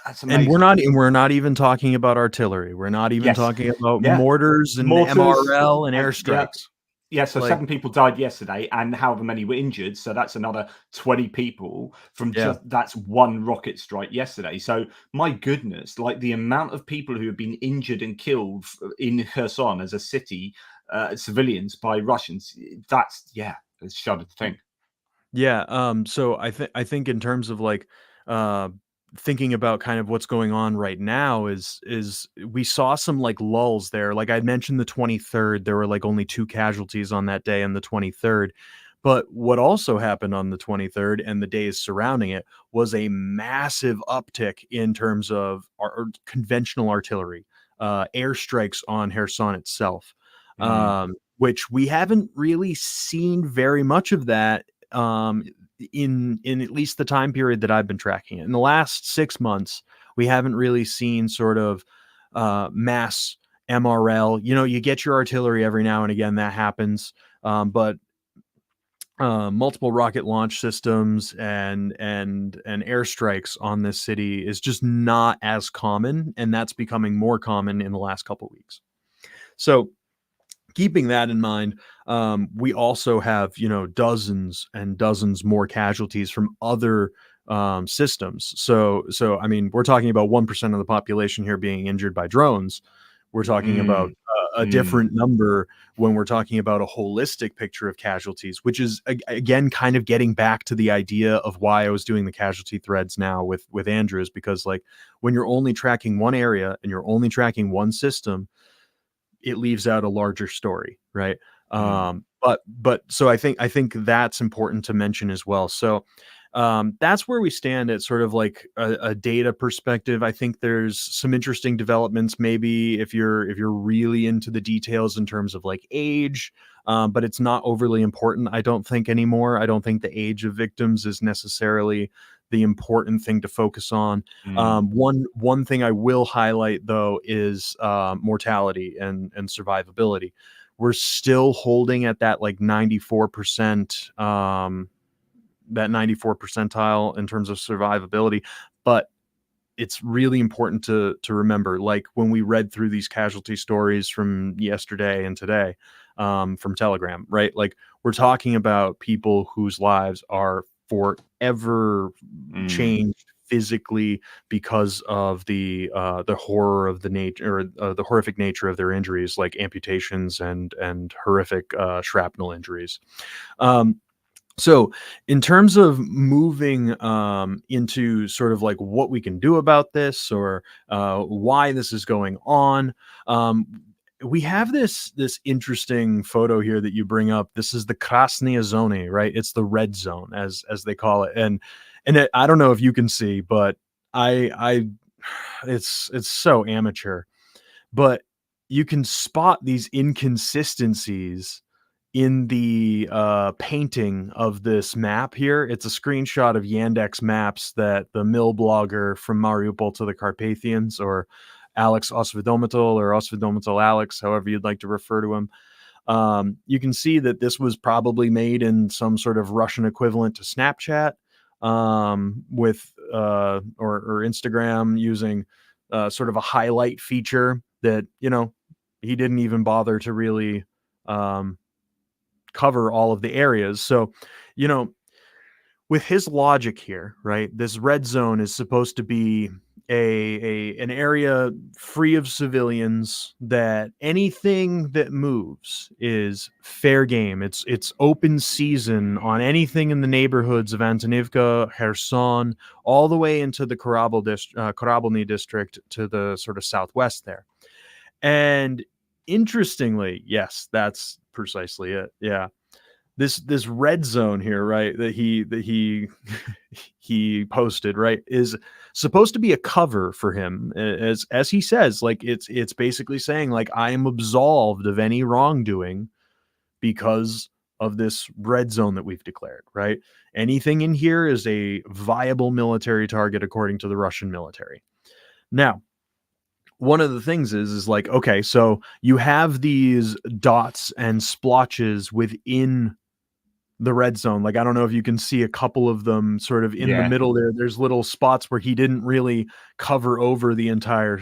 that's And we're amazing. not we're not even talking about artillery. We're not even Yes. talking about Yeah. mortars and Mortars. MRL and And yeah. airstrikes. Yeah, so Like, 7 people died yesterday, and however many were injured. So that's another 20 people from yeah. just that's one rocket strike yesterday. So my goodness, like the amount of people who have been injured and killed in Kherson as a city, civilians by Russians. It's shudder to think. Yeah, so I think in terms of like, uh, thinking about kind of what's going on right now is we saw some like lulls there. Like I mentioned, the 23rd, there were like only 2 casualties on that day on the 23rd. But what also happened on the 23rd and the days surrounding it was a massive uptick in terms of our conventional artillery, airstrikes on Kherson itself, Mm, which we haven't really seen very much of that, um, in at least the time period that I've been tracking it. In the last 6 months, we haven't really seen sort of mass MRL. You get your artillery every now and again. That happens. But multiple rocket launch systems and airstrikes on this city is just not as common, and that's becoming more common in the last couple weeks. So keeping that in mind, we also have dozens and dozens more casualties from other systems. So I mean, we're talking about 1% of the population here being injured by drones. We're talking about a different number when we're talking about a holistic picture of casualties, which is again kind of getting back to the idea of why I was doing the casualty threads now with Andrews, because like when you're only tracking one area and you're only tracking one system, it leaves out a larger story, right? But so I think that's important to mention as well. So that's where we stand at sort of like a data perspective. I think there's some interesting developments, maybe if you're really into the details in terms of like age, but it's not overly important, I don't think, anymore. I don't think the age of victims is necessarily the important thing to focus on. One thing I will highlight though is mortality and survivability. We're still holding at that like 94%, that 94 percentile in terms of survivability, but it's really important to remember, like when we read through these casualty stories from yesterday and today, from Telegram, right? Like we're talking about people whose lives are forever changed physically because of the horror of the nature, or the horrific nature of their injuries, like amputations and horrific shrapnel injuries. So in terms of moving into sort of like what we can do about this, or why this is going on, we have this interesting photo here that you bring up. This is the Krasnaya Zone, right? It's the red zone, as they call it. And I don't know if you can see, but I it's so amateur, but you can spot these inconsistencies in the painting of this map here. It's a screenshot of Yandex Maps that the mill blogger from Mariupol to the Carpathians, or Alex Osvidomital, or Osvidomital Alex, however you'd like to refer to him. You can see that this was probably made in some sort of Russian equivalent to Snapchat, with or Instagram, using sort of a highlight feature that he didn't even bother to really cover all of the areas. So, with his logic here, right, this red zone is supposed to be an area free of civilians, that anything that moves is fair game. It's open season on anything in the neighborhoods of Antonivka, Kherson, all the way into the Karabalny district to the sort of southwest there. And interestingly, yes, that's precisely it. Yeah. This red zone here, right, that he he posted, right, is supposed to be a cover for him, as he says. Like it's basically saying, like, I am absolved of any wrongdoing because of this red zone that we've declared, right? Anything in here is a viable military target according to the Russian military. Now, one of the things is like, okay, so you have these dots and splotches within the red zone. Like, I don't know if you can see a couple of them sort of in the middle there. There's little spots where he didn't really cover over the entire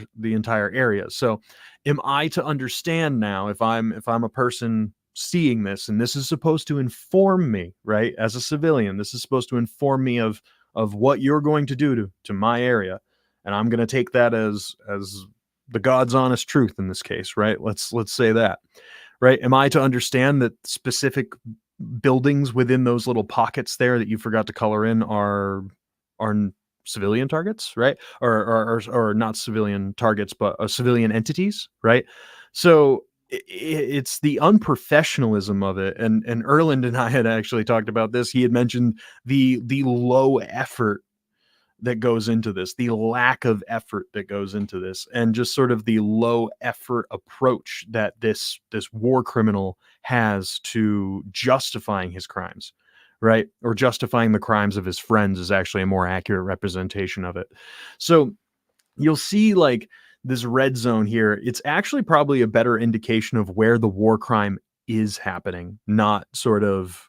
area. So am I to understand now, if I'm a person seeing this, and this is supposed to inform me, right, as a civilian, this is supposed to inform me of what you're going to do to my area, and I'm going to take that as the God's honest truth in this case, right? Let's say that, right? Am I to understand that specific buildings within those little pockets there that you forgot to color in are civilian targets, right? Or not civilian targets, but civilian entities, right? So it's the unprofessionalism of it. And Erland and I had actually talked about this. He had mentioned the low effort that goes into this, the lack of effort that goes into this, and just sort of the low effort approach that this war criminal has to justifying his crimes, right? Or justifying the crimes of his friends is actually a more accurate representation of it. So you'll see, like, this red zone here, it's actually probably a better indication of where the war crime is happening, not sort of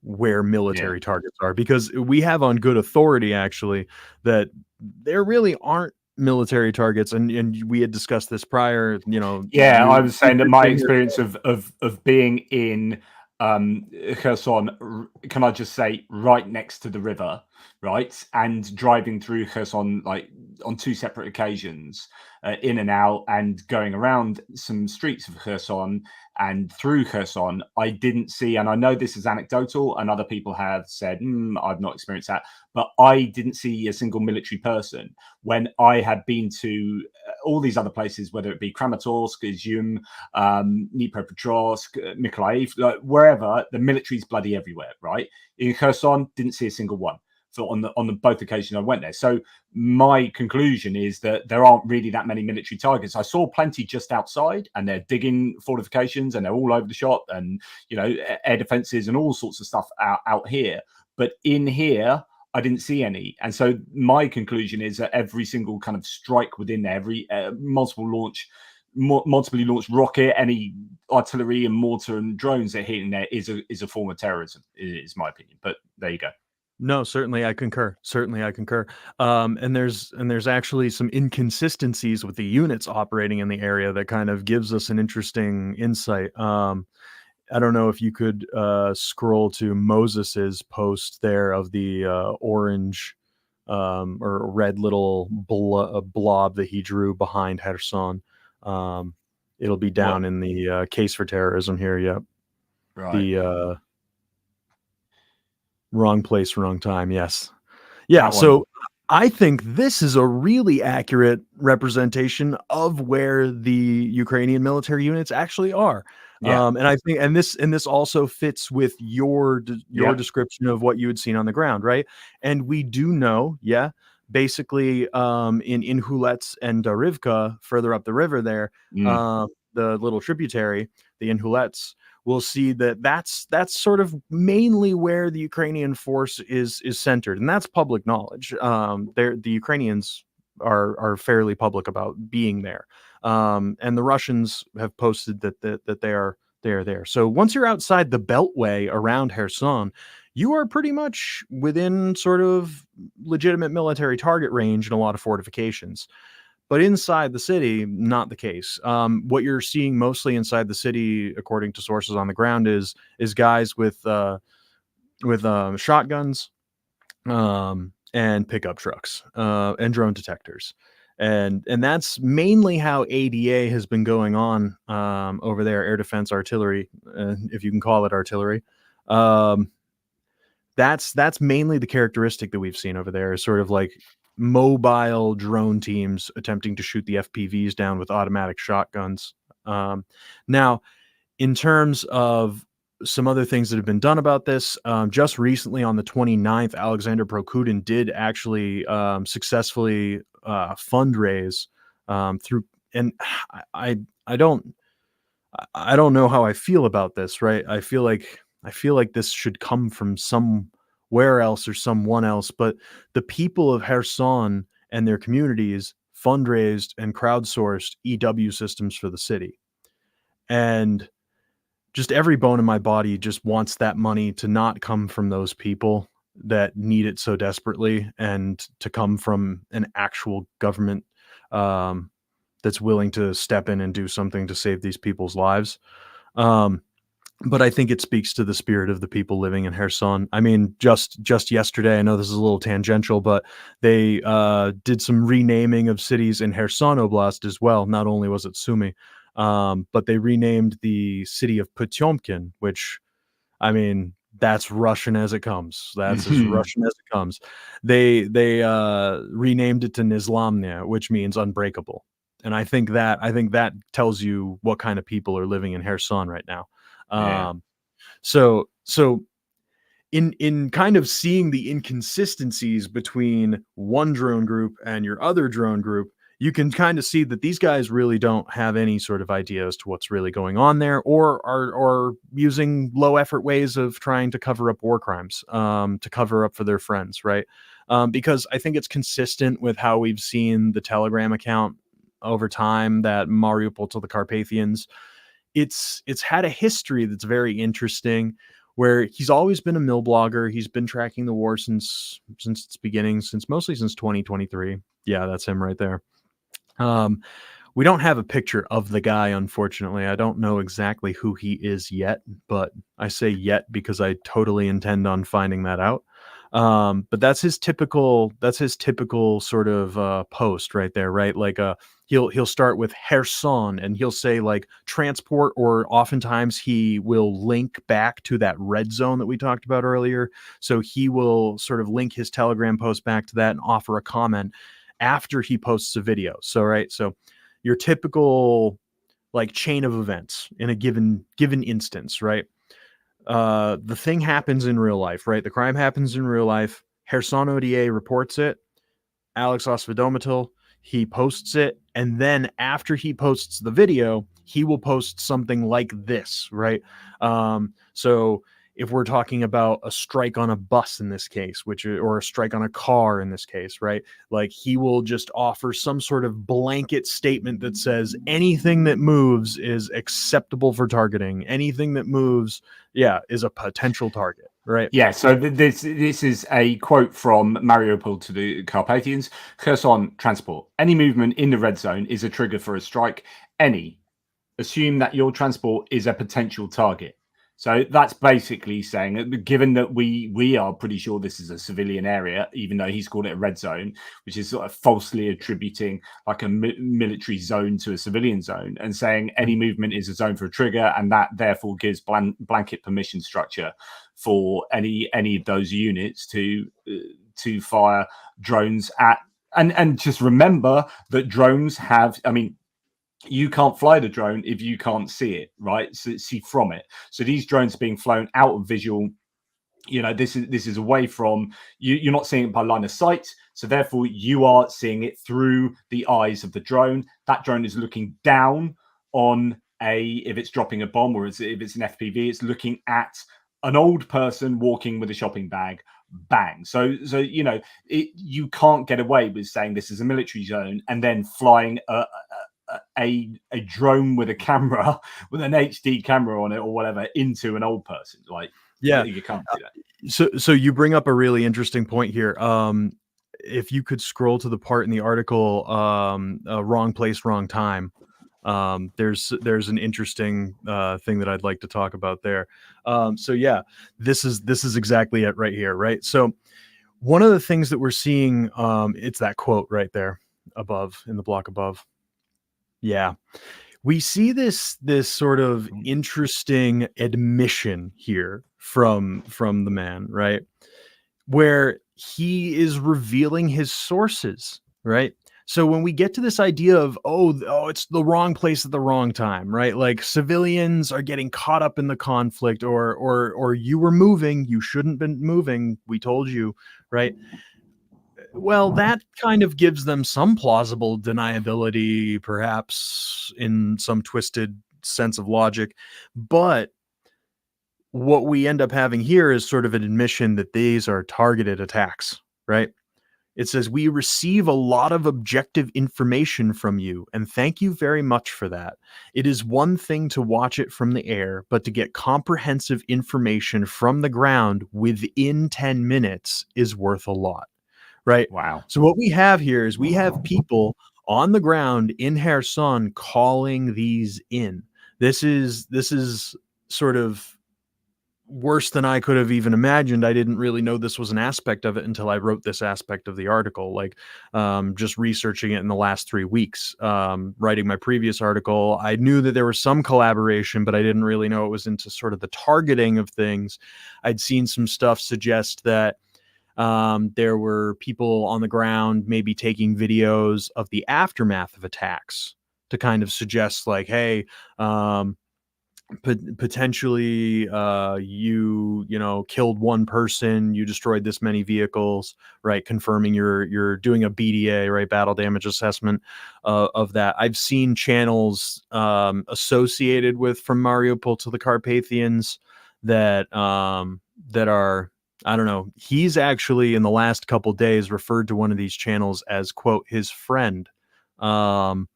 where military targets are, because we have on good authority actually that there really aren't military targets, and we had discussed this prior. Yeah, I was saying that my been here. experience of being in Kherson, can I just say, right next to the river, right, and driving through Kherson like on two separate occasions, in and out, and going around some streets of Kherson and through Kherson, I didn't see, and I know this is anecdotal, and other people have said, I've not experienced that, but I didn't see a single military person when I had been to all these other places, whether it be Kramatorsk, Izum, Dnipropetrovsk, Mykolaiv, like wherever, the military's bloody everywhere, right? In Kherson, didn't see a single one. So on the both occasions I went there. So my conclusion is that there aren't really that many military targets. I saw plenty just outside, and they're digging fortifications, and they're all over the shop, and air defenses and all sorts of stuff out here. But in here, I didn't see any. And so my conclusion is that every single kind of strike within there, every multiply launched rocket, any artillery and mortar and drones they're hitting there is a form of terrorism, is my opinion. But there you go. No, certainly I concur. And there's actually some inconsistencies with the units operating in the area that kind of gives us an interesting insight. I don't know if you could scroll to Moses's post there of the orange or red little blob that he drew behind Kherson. It'll be down in the case for terrorism here. Yep. Right. The wrong place, wrong time. Yes. Yeah. So I think this is a really accurate representation of where the Ukrainian military units actually are. Yeah. And I think, and this also fits with your description of what you had seen on the ground, right? And we do know, basically, in Hulets and Darivka, further up the river there, the little tributary, the Inhulets, we'll see that's sort of mainly where the Ukrainian force is centered, and that's public knowledge. The Ukrainians are fairly public about being there, and the Russians have posted that they are there. So once you're outside the beltway around Kherson, you are pretty much within sort of legitimate military target range in a lot of fortifications. But inside the city, not the case. What you're seeing mostly inside the city, according to sources on the ground, is guys with shotguns and pickup trucks and drone detectors, and that's mainly how ADA has been going on over there. Air defense artillery, if you can call it artillery. That's mainly the characteristic that we've seen over there, is sort of like mobile drone teams attempting to shoot the FPVs down with automatic shotguns. Now, in terms of some other things that have been done about this, just recently on the 29th, Alexander Prokudin did actually successfully fundraise through, and I don't know how I feel about this, right? I feel like this should come from somewhere else or someone else, but the people of Kherson and their communities fundraised and crowdsourced EW systems for the city. And just every bone in my body just wants that money to not come from those people that need it so desperately, and to come from an actual government that's willing to step in and do something to save these people's lives. But I think it speaks to the spirit of the people living in Kherson. I mean, just yesterday, I know this is a little tangential, but they did some renaming of cities in Kherson Oblast as well. Not only was it Sumy, but they renamed the city of Potyomkin, which, I mean, that's Russian as it comes. That's as Russian as it comes. They renamed it to Nizlamnia, which means unbreakable. And I think that tells you what kind of people are living in Kherson right now. So in kind of seeing the inconsistencies between one drone group and your other drone group, you can kind of see that these guys really don't have any sort of idea as to what's really going on there, or are using low effort ways of trying to cover up war crimes, to cover up for their friends, right? because I think it's consistent with how we've seen the Telegram account over time, that Mariupol to the Carpathians. It's had a history that's very interesting, where he's always been a mill blogger. He's been tracking the war since its beginning, mostly since 2023. Yeah, that's him right there. We don't have a picture of the guy, unfortunately. I don't know exactly who he is yet, but I say yet because I totally intend on finding that out. But that's his typical sort of post right there, right? Like he'll start with Kherson, and he'll say like transport, or oftentimes he will link back to that red zone that we talked about earlier. So he will sort of link his Telegram post back to that and offer a comment after he posts a video. So your typical like chain of events in a given instance, right? The thing happens in real life, right? The crime happens in real life. Kherson ODA reports it. Alex Osvodomitil, he posts it, and then after he posts the video, he will post something like this, right? So if we're talking about a strike on a bus in this case, or a strike on a car in this case, right? Like he will just offer some sort of blanket statement that says anything that moves is acceptable for targeting. Anything that moves, is a potential target, right? Yeah, so this is a quote from Mariupol to the Carpathians. Kherson transport. Any movement in the red zone is a trigger for a strike. Assume that your transport is a potential target. So that's basically saying, given that we are pretty sure this is a civilian area, even though he's called it a red zone, which is sort of falsely attributing like a military zone to a civilian zone, and saying any movement is a zone for a trigger, and that therefore gives blanket permission structure for any of those units to fire drones at. And just remember that drones have, I mean, you can't fly the drone if you can't see it, right? So see from it. So these drones are being flown out of visual. You know, this is away from you. You're not seeing it by line of sight, so therefore you are seeing it through the eyes of the drone. That drone is looking down on if it's dropping a bomb, or if it's an FPV, it's looking at an old person walking with a shopping bag. Bang. So you know, you can't get away with saying this is a military zone and then flying a drone with a camera, with an HD camera on it or whatever, into an old person. Like, you can't do that. So you bring up a really interesting point here. If you could scroll to the part in the article, wrong place, wrong time. There's an interesting thing that I'd like to talk about there. So yeah, this is exactly it right here, right? So one of the things that we're seeing, it's that quote right there above, in the block above. Yeah. We see this sort of interesting admission here from the man, right? Where he is revealing his sources, right? So when we get to this idea of, oh, it's the wrong place at the wrong time, right? Like civilians are getting caught up in the conflict, or you were moving, you shouldn't been moving, we told you, right? Well, that kind of gives them some plausible deniability, perhaps in some twisted sense of logic. But what we end up having here is sort of an admission that these are targeted attacks, right? It says, we receive a lot of objective information from you, and thank you very much for that. It is one thing to watch it from the air, but to get comprehensive information from the ground within 10 minutes is worth a lot. Right. Wow. So what we have here is we have people on the ground in Kherson calling these in. This is sort of worse than I could have even imagined. I didn't really know this was an aspect of it until I wrote this aspect of the article, like just researching it in the last 3 weeks. Writing my previous article, I knew that there was some collaboration, but I didn't really know it was into sort of the targeting of things. I'd seen some stuff suggest that there were people on the ground maybe taking videos of the aftermath of attacks to kind of suggest like, hey, potentially you killed one person, you destroyed this many vehicles, right? Confirming you're doing a BDA, right? Battle damage assessment of that. I've seen channels associated with From Mariupol to the Carpathians that are I don't know. He's actually in the last couple days referred to one of these channels as, quote, his friend, um,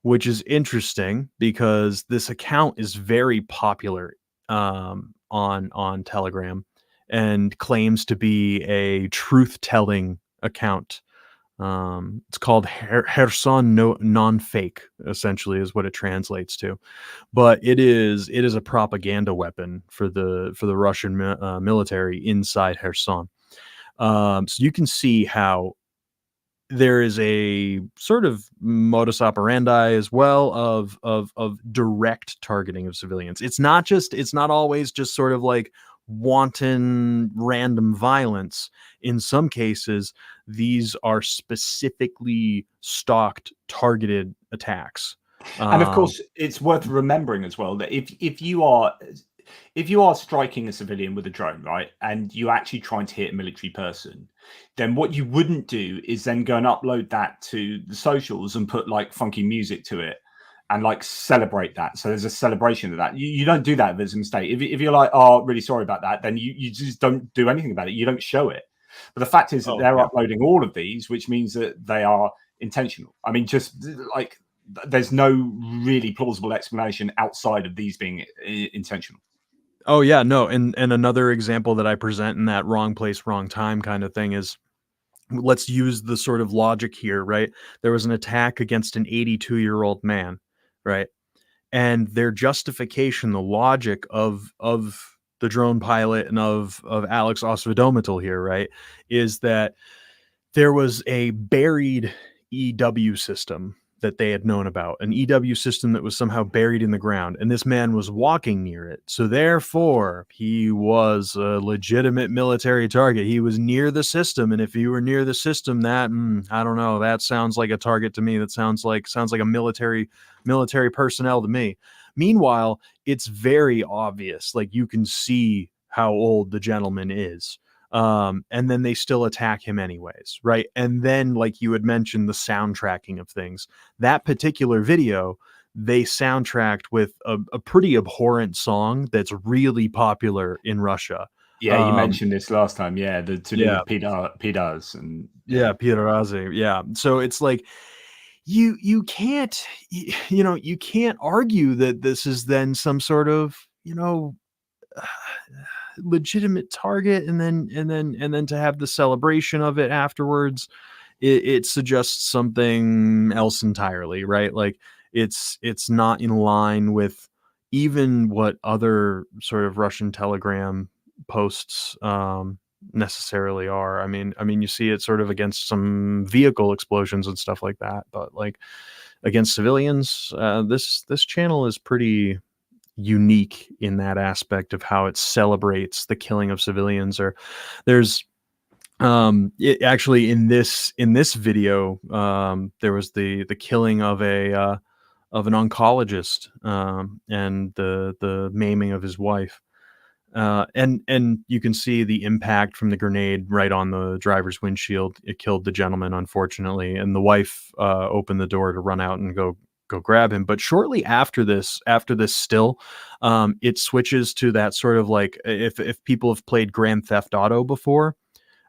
which is interesting because this account is very popular on Telegram and claims to be a truth-telling account. It's called Kherson non-fake, essentially, is what it translates to. But it is a propaganda weapon for the Russian military inside Kherson. So you can see how there is a sort of modus operandi as well of direct targeting of civilians. It's not always just sort of like wanton random violence. In some cases, these are specifically stalked, targeted attacks. And of Um, course, it's worth remembering as well that if you are striking a civilian with a drone, right, and you actually trying to hit a military person, then what you wouldn't do is then go and upload that to the socials and put like funky music to it and like celebrate that. So there's a celebration of that. You don't do that if it's a mistake. If you're like, oh, really sorry about that, then you just don't do anything about it. You don't show it. But the fact is that oh they're yeah. uploading all of these, which means that they are intentional. I mean, just like there's no really plausible explanation outside of these being intentional. Oh yeah, no, and another example that I present in that wrong place, wrong time kind of thing is, let's use the sort of logic here, right? There was an attack against an 82-year-old man, right? And their justification, the logic of the drone pilot and of Alex Osvodomitel here, right, is that there was a buried EW system that they had known about, an EW system that was somehow buried in the ground, and this man was walking near it. So therefore, he was a legitimate military target. He was near the system, and if you were near the system, that I don't know, that sounds like a target to me. That sounds like a military personnel to me. Meanwhile, it's very obvious. Like, you can see how old the gentleman is. And then they still attack him anyways, right? And then, like you had mentioned, the soundtracking of things. That particular video, they soundtracked with a pretty abhorrent song that's really popular in Russia. Yeah, you Um, mentioned this last time. Yeah, to do yeah, with PDAs and yeah. yeah, Peter Raze, yeah. So it's like, you can't you can't argue that this is then some sort of legitimate target, and then to have the celebration of it afterwards, it suggests something else entirely, right? Like, it's not in line with even what other sort of Russian telegram posts necessarily are. I mean you see it sort of against some vehicle explosions and stuff like that, but like against civilians, this channel is pretty unique in that aspect of how it celebrates the killing of civilians. Or there's actually in this video, there was the killing of an oncologist, and the maiming of his wife. And you can see the impact from the grenade right on the driver's windshield. It killed the gentleman, unfortunately, and the wife opened the door to run out and go grab him. But shortly after this still, it switches to that sort of like, if people have played Grand Theft Auto before,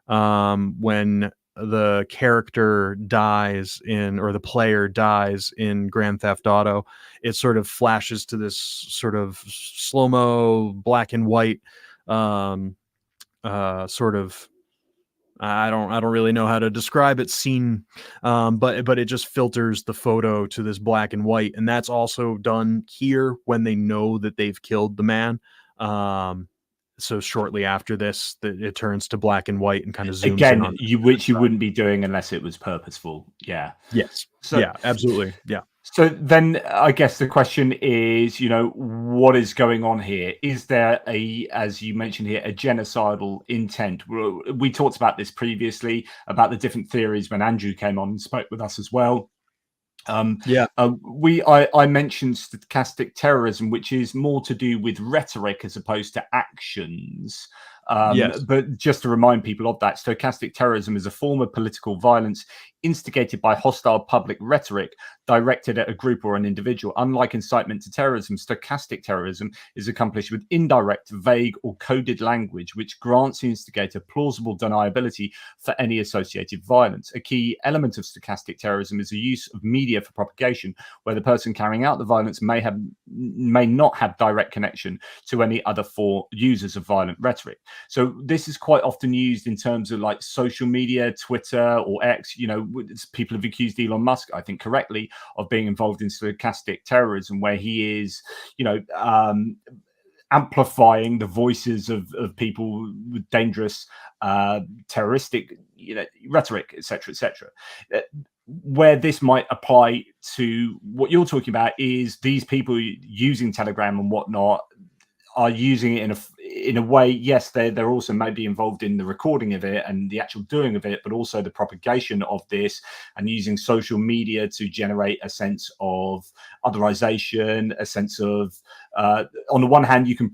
when the character dies or the player dies in Grand Theft Auto, it sort of flashes to this sort of slow-mo black and white, sort of, I don't really know how to describe it, scene, but it just filters the photo to this black and white, and that's also done here when they know that they've killed the man. So shortly after this, it turns to black and white and kind of zooms in Again, on. which you wouldn't be doing unless it was purposeful. Yeah. Yes. So Yeah, absolutely. Yeah. so then I guess the question is, what is going on here? Is there as you mentioned here, a genocidal intent? We talked about this previously, about the different theories when Andrew came on and spoke with us as well. Yeah. I mentioned stochastic terrorism, which is more to do with rhetoric as opposed to actions. Yes. But just to remind people of that, stochastic terrorism is a form of political violence instigated by hostile public rhetoric directed at a group or an individual. Unlike incitement to terrorism, stochastic terrorism is accomplished with indirect, vague, or coded language, which grants the instigator plausible deniability for any associated violence. A key element of stochastic terrorism is the use of media for propagation, where the person carrying out the violence may not have direct connection to any other four users of violent rhetoric. So this is quite often used in terms of like social media, Twitter or X. You know, people have accused Elon Musk, I think correctly, of being involved in stochastic terrorism, where he is, you know, amplifying the voices of people with dangerous terroristic, you know, rhetoric, etc., etc. Where this might apply to what you're talking about is these people using Telegram and whatnot are using it in a way. Yes, they're also maybe involved in the recording of it and the actual doing of it, but also the propagation of this and using social media to generate a sense of otherization, a sense of on the one hand, you can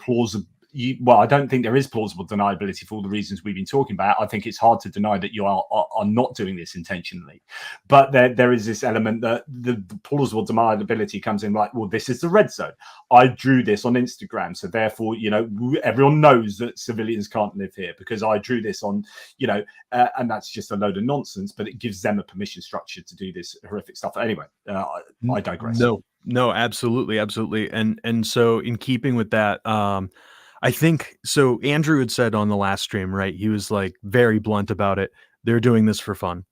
well, I don't think there is plausible deniability for all the reasons we've been talking about. I think it's hard to deny that you are not doing this intentionally. But there is this element that the plausible deniability comes in, like, well, this is the red zone. I drew this on Instagram. So therefore, you know, everyone knows that civilians can't live here because I drew this on, you know, and that's just a load of nonsense, but it gives them a permission structure to do this horrific stuff. Anyway, I digress. No, absolutely. And so in keeping with that, I think so. Andrew had said on the last stream, right? He was like very blunt about it. They're doing this for fun.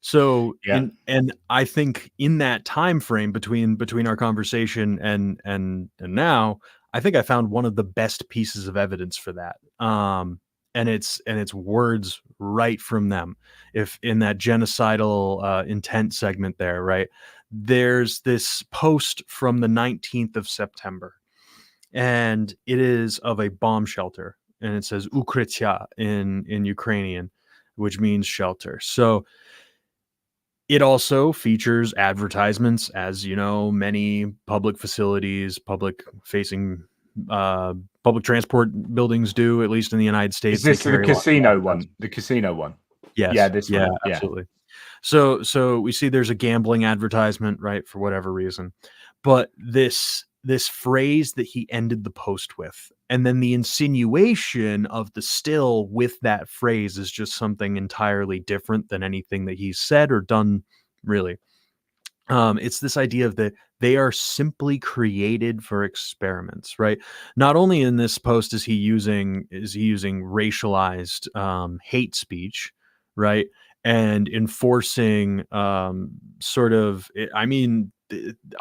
So, yeah. and I think in that time frame between our conversation and now, I think I found one of the best pieces of evidence for that. And it's words right from them. If in that genocidal intent segment there, right? There's this post from the 19th of September. And it is of a bomb shelter, and it says Ukrytya in Ukrainian, which means shelter. So it also features advertisements, as you know, many public facilities, public facing public transport buildings do, at least in the United States. Is this they the carry casino one? The casino one? Yes. Yeah, this one. Yeah, absolutely. So we see there's a gambling advertisement, right, for whatever reason. But this phrase that he ended the post with, and then the insinuation of the still with that phrase is just something entirely different than anything that he's said or done, really. It's this idea of that they are simply created for experiments, right? Not only in this post is he using racialized hate speech, right? And enforcing sort of, I mean,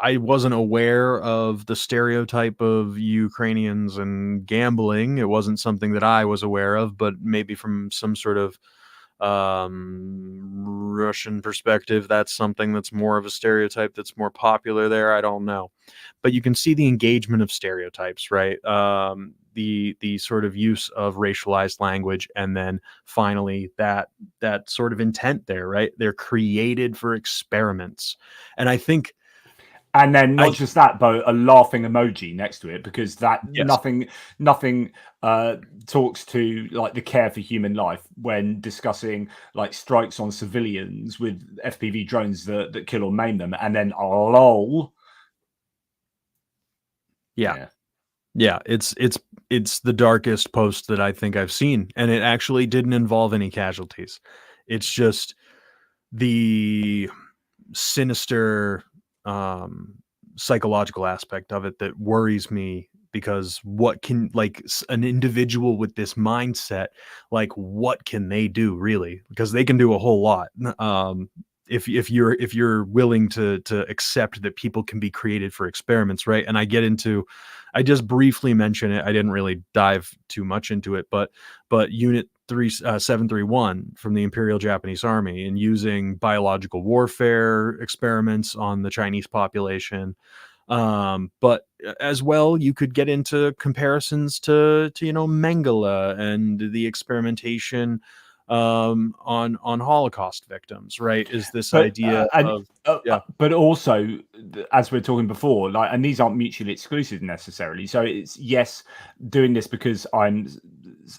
I wasn't aware of the stereotype of Ukrainians and gambling. It wasn't something that I was aware of, but maybe from some sort of Russian perspective, that's something that's more of a stereotype that's more popular there. I don't know, but you can see the engagement of stereotypes, right? The sort of use of racialized language, and then finally that sort of intent there, right? They're created for experiments, and I think. And then not just that, but a laughing emoji next to it, because that nothing talks to like the care for human life when discussing like strikes on civilians with FPV drones that kill or maim them, and then lol. Yeah, it's the darkest post that I think I've seen, and it actually didn't involve any casualties. It's just the sinister psychological aspect of it that worries me, because what can, like, an individual with this mindset, like, what can they do really? Because they can do a whole lot. If you're willing to accept that people can be created for experiments, right? And I just briefly mention it. I didn't really dive too much into it, but Unit 731 from the Imperial Japanese Army, and using biological warfare experiments on the Chinese population. But as well, you could get into comparisons to Mengele and the experimentation on Holocaust victims, right? Is this idea but also, as we are talking before, like, and these aren't mutually exclusive necessarily. So it's, yes, doing this because I'm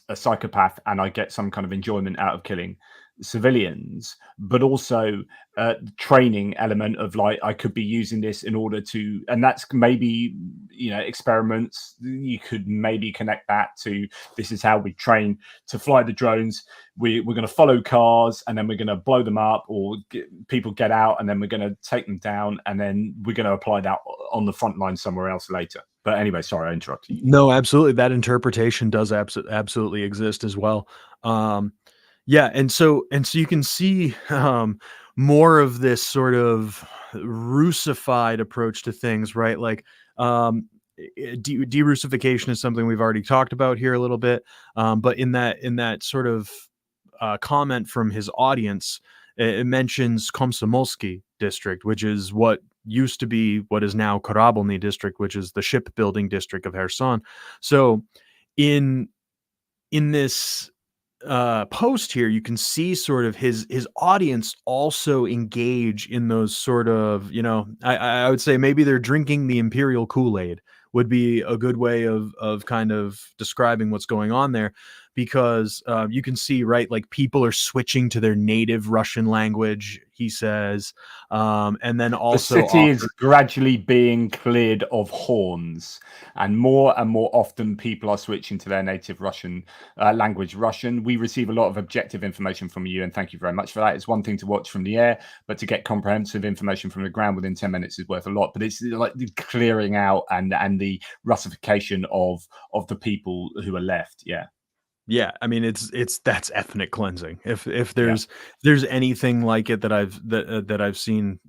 a psychopath and I get some kind of enjoyment out of killing civilians, but also the training element of like, I could be using this in order to, and that's maybe, experiments. You could maybe connect that to, this is how we train to fly the drones. We're going to follow cars and then we're going to blow them up, or people get out and then we're going to take them down, and then we're going to apply that on the front line somewhere else later. But anyway, sorry, I interrupted you. No, absolutely. That interpretation does absolutely exist as well. Yeah, and so you can see more of this sort of Russified approach to things, right? Like de-Russification is something we've already talked about here a little bit, but in that sort of comment from his audience, it mentions Komsomolsky district, which is what used to be what is now Kораблny district, which is the shipbuilding district of Kherson. So in this post here, you can see sort of his audience also engage in those sort of, I would say maybe they're drinking the imperial Kool-Aid would be a good way of kind of describing what's going on there, because you can see, right, like people are switching to their native Russian language, he says, and then also the city is gradually being cleared of horns, and more often people are switching to their native Russian language, Russian. We receive a lot of objective information from you, and thank you very much for that. It's one thing to watch from the air, but to get comprehensive information from the ground within 10 minutes is worth a lot. But it's like the clearing out and the Russification of the people who are left. Yeah, I mean that's ethnic cleansing. If there's anything like it that I've seen,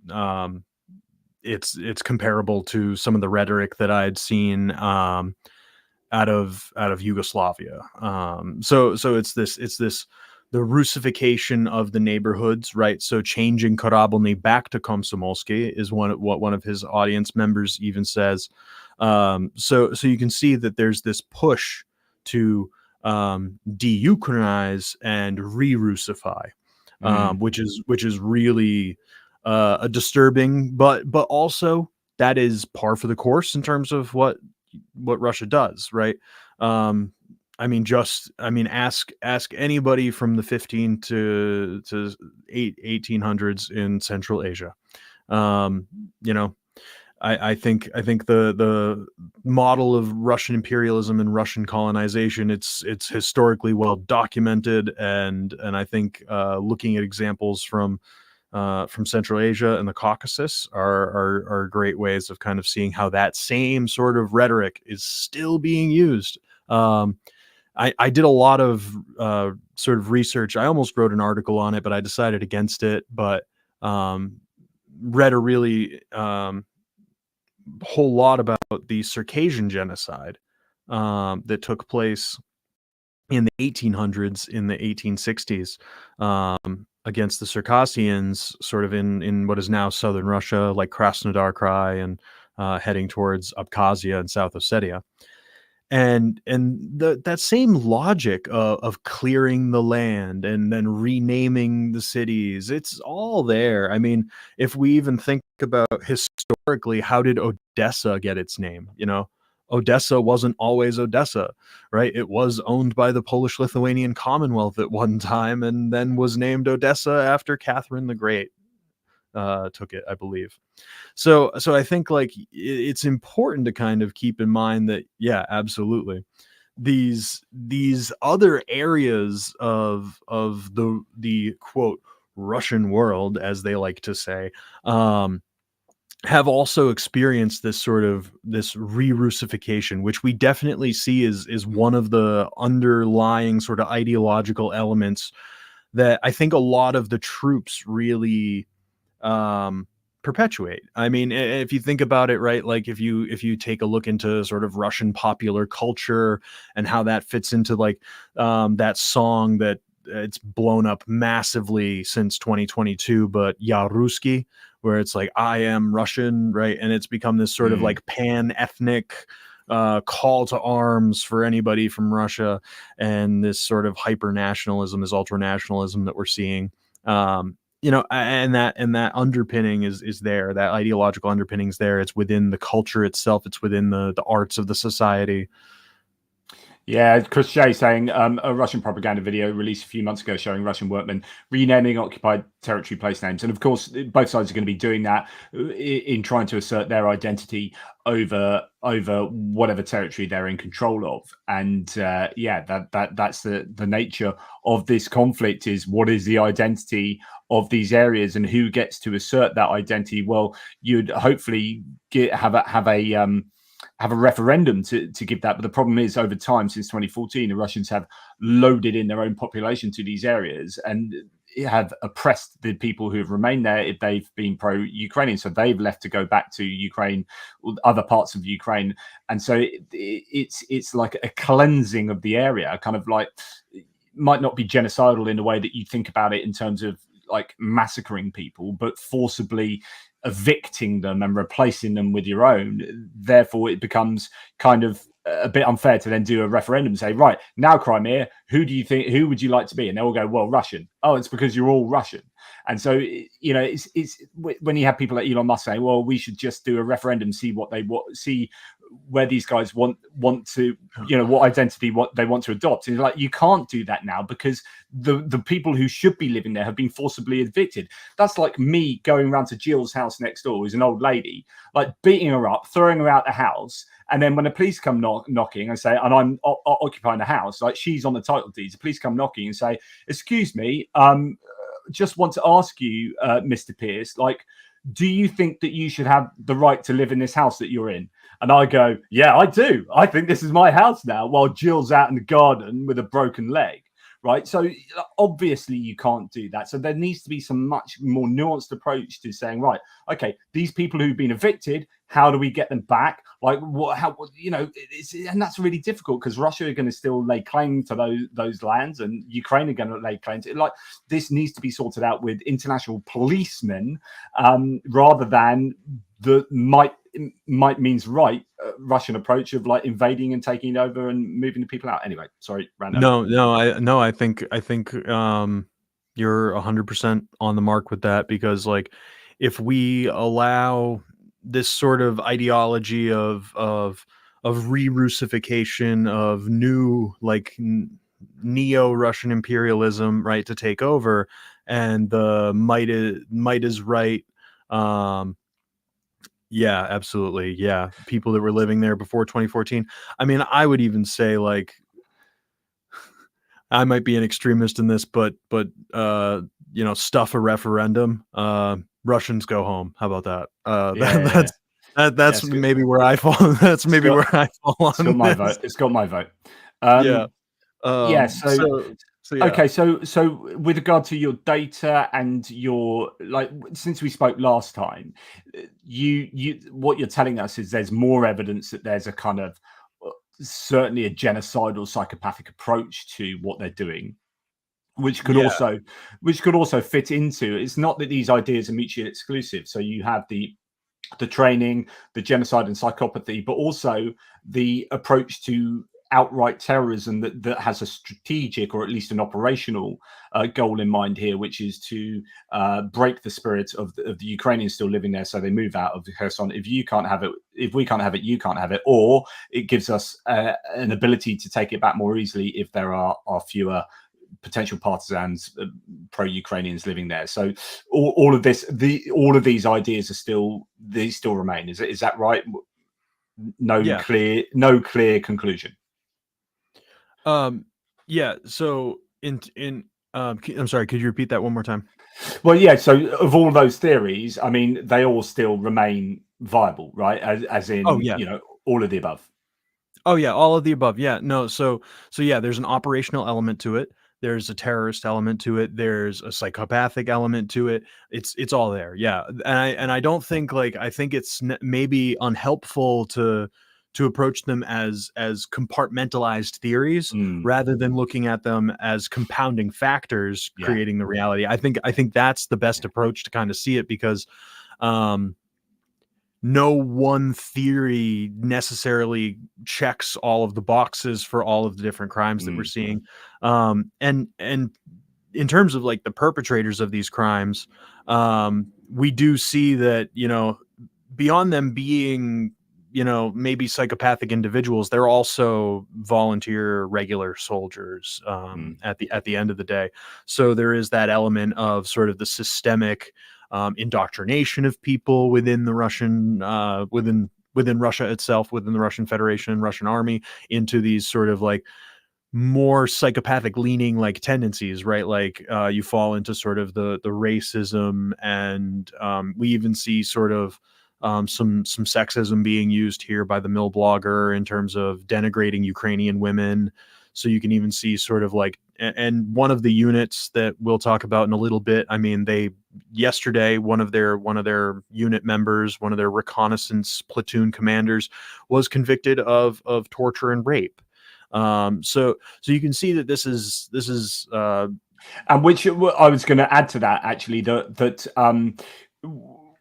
it's comparable to some of the rhetoric that I'd seen out of Yugoslavia. So it's this the Russification of the neighborhoods, right? So changing Kораблny back to Komsomolsky is what one of his audience members even says. So you can see that there's this push to de-Ukrainize and re-Russify, which is really a disturbing, but also that is par for the course in terms of what Russia does, right? Ask anybody from the 15 to 1800s in Central Asia. I think the model of Russian imperialism and Russian colonization, it's historically well documented, and I think looking at examples from Central Asia and the Caucasus are great ways of kind of seeing how that same sort of rhetoric is still being used. I did a lot of sort of research. I almost wrote an article on it, but I decided against it. But read a really whole lot about the Circassian genocide that took place in the 1800s, in the 1860s, against the Circassians, sort of in what is now southern Russia, like Krasnodar Krai, and heading towards Abkhazia and South Ossetia. And that same logic of clearing the land and then renaming the cities, it's all there. I mean, if we even think about historically, how did Odessa get its name? Odessa wasn't always Odessa, right? It was owned by the Polish-Lithuanian Commonwealth at one time, and then was named Odessa after Catherine the Great took it, I believe. So I think like it's important to kind of keep in mind that, yeah, absolutely, these other areas of the quote Russian world, as they like to say, have also experienced this re-Russification, which we definitely see is one of the underlying sort of ideological elements that I think a lot of the troops really perpetuate. I mean, if you think about it, right, like if you take a look into sort of Russian popular culture and how that fits into like that song that it's blown up massively since 2022, but Ya Ruski, where it's like, I am Russian, right? And it's become this sort of like pan-ethnic call to arms for anybody from Russia, and this sort of hyper nationalism, this ultra nationalism that we're seeing. And that underpinning is there. That ideological underpinning's there. It's within the culture itself. It's within the arts of the society. Yeah, Chris Shea saying a Russian propaganda video released a few months ago showing Russian workmen renaming occupied territory place names. And of course, both sides are going to be doing that in trying to assert their identity over whatever territory they're in control of. And yeah, that's the nature of this conflict, is what is the identity of these areas and who gets to assert that identity. Well, you'd hopefully have a referendum to give that. But the problem is, over time, since 2014, the Russians have loaded in their own population to these areas and have oppressed the people who have remained there if they've been pro-Ukrainian. So they've left to go back to Ukraine, other parts of Ukraine. And so it's like a cleansing of the area, kind of like, might not be genocidal in the way that you think about it in terms of like massacring people, but forcibly evicting them and replacing them with your own. Therefore, it becomes kind of a bit unfair to then do a referendum and say, right, now Crimea, who would you like to be? And they'll go, well, Russian. Oh, it's because you're all Russian. And so, you know, it's when you have people like Elon Musk saying, well, we should just do a referendum, see where these guys want to, you know, what identity what they want to adopt. And like, you can't do that now because the people who should be living there have been forcibly evicted. That's like me going around to Jill's house next door, who's an old lady, like beating her up, throwing her out the house. And then when the police come knocking and say, and I'm occupying the house, like she's on the title deeds, the police come knocking and say, excuse me, just want to ask you, Mr. Pierce, like, do you think that you should have the right to live in this house that you're in? And I go, yeah, I do. I think this is my house now, while Jill's out in the garden with a broken leg. Right. So obviously you can't do that. So there needs to be some much more nuanced approach to saying, right, okay, these people who've been evicted, how do we get them back? Like, you know, and that's really difficult because Russia are going to still lay claim to those lands, and Ukraine are going to lay claim to it. Like, this needs to be sorted out with international policemen rather than the might means right Russian approach of like invading and taking over and moving the people out. Anyway, sorry, random. I think you're 100% on the mark with that, because like if we allow this sort of ideology of re-Russification, of new like neo-Russian imperialism, right, to take over, and the might is right. Yeah, absolutely. Yeah. People that were living there before 2014. I mean, I would even say, like, I might be an extremist in this, but you know, stuff a referendum. Russians go home. How about that? That's maybe where I fall. That's maybe where I fall on. It's got my vote. It's got my vote. Yeah. Yeah. So yeah. Okay, so with regard to your data and your, like, since we spoke last time, you what you're telling us is there's more evidence that there's a kind of certainly a genocidal psychopathic approach to what they're doing, which could also fit into, it's not that these ideas are mutually exclusive. So you have the training, the genocide and psychopathy, but also the approach to outright terrorism that has a strategic, or at least an operational goal in mind here, which is to break the spirit of the Ukrainians still living there, so they move out of Kherson. If we can't have it, you can't have it. Or it gives us an ability to take it back more easily if there are fewer potential partisans, pro-Ukrainians living there. So all of these ideas still remain. Is that right? No clear conclusion. Yeah. So I'm sorry, could you repeat that one more time? Well, yeah. So of all those theories, I mean, they all still remain viable, right? As in, you know, all of the above. Oh yeah, all of the above. Yeah. No. So yeah, there's an operational element to it. There's a terrorist element to it. There's a psychopathic element to it. It's all there. Yeah. And I don't think, like, I think it's maybe unhelpful to approach them as compartmentalized theories rather than looking at them as compounding factors creating the reality. I think that's the best approach to kind of see it, because no one theory necessarily checks all of the boxes for all of the different crimes that we're seeing. And in terms of like the perpetrators of these crimes, we do see that, you know, beyond them being you know, maybe psychopathic individuals, they're also volunteer regular soldiers at the end of the day. So there is that element of sort of the systemic indoctrination of people within the Russian within Russia itself, within the Russian Federation, Russian army, into these sort of like more psychopathic leaning like tendencies, right? Like you fall into sort of the racism, and we even see sort of some sexism being used here by the mill blogger in terms of denigrating Ukrainian women. So you can even see sort of like, and one of the units that we'll talk about in a little bit, I mean, they yesterday, one of their unit members, one of their reconnaissance platoon commanders, was convicted of torture and rape. So you can see that this is and which I was going to add to that actually, that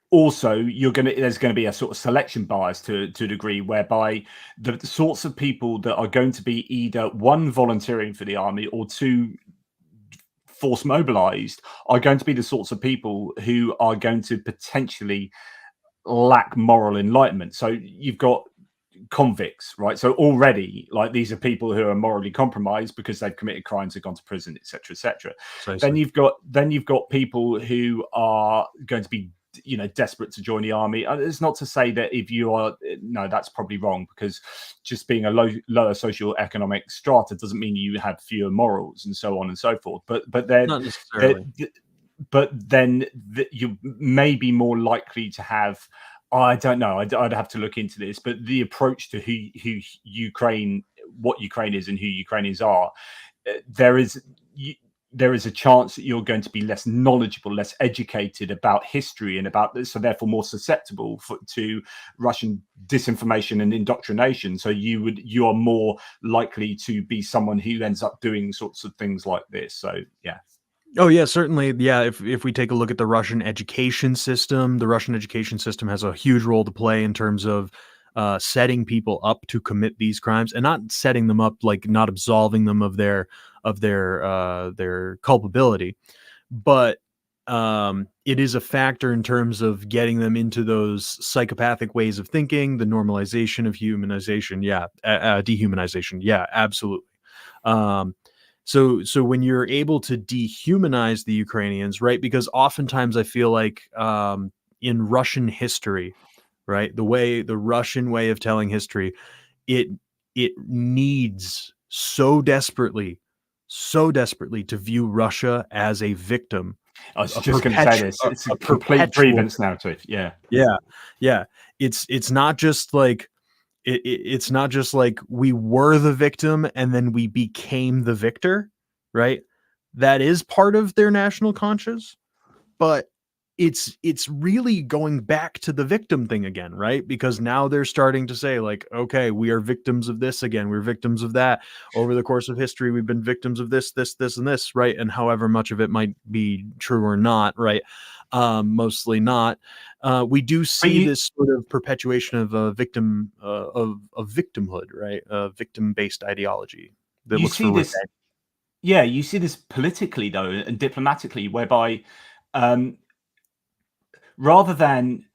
also there's going to be a sort of selection bias to a degree, whereby the sorts of people that are going to be either one, volunteering for the army, or two, force mobilized, are going to be the sorts of people who are going to potentially lack moral enlightenment. So you've got convicts, right? So already, like, these are people who are morally compromised because they've committed crimes, have gone to prison, etc., etc. Then you've got people who are going to be, you know, desperate to join the army. It's not to say that if you are, no, that's probably wrong, because just being a lower socio-economic strata doesn't mean you have fewer morals and so on and so forth. But not necessarily. But then you may be more likely to have, I don't know, I'd have to look into this, but the approach to who Ukraine, what Ukraine is and who Ukrainians are, there is a chance that you're going to be less knowledgeable, less educated about history, and about this, so therefore more susceptible to Russian disinformation and indoctrination. So you are more likely to be someone who ends up doing sorts of things like this. So yeah. Oh yeah, certainly. Yeah, if we take a look at the Russian education system has a huge role to play in terms of setting people up to commit these crimes, and not setting them up, like not absolving them of their culpability, but it is a factor in terms of getting them into those psychopathic ways of thinking, the normalization of humanization, dehumanization, absolutely. So when you're able to dehumanize the Ukrainians, right? Because oftentimes I feel like in Russian history, right, the Russian way of telling history, it needs so desperately to view Russia as a victim. I was just going to say this. It's a complete grievance narrative. Yeah. It's not just like, it's not just like we were the victim and then we became the victor, right? That is part of their national conscience, but it's really going back to the victim thing again, right? Because now they're starting to say, like, okay, we are victims of this again. We're victims of that. Over the course of history, we've been victims of this, and this, right? And however much of it might be true or not, right? Mostly not. We do see this sort of perpetuation of a victim of victimhood, right? Victim-based ideology that looks for revenge. Yeah, you see this politically though, and diplomatically, whereby rather than,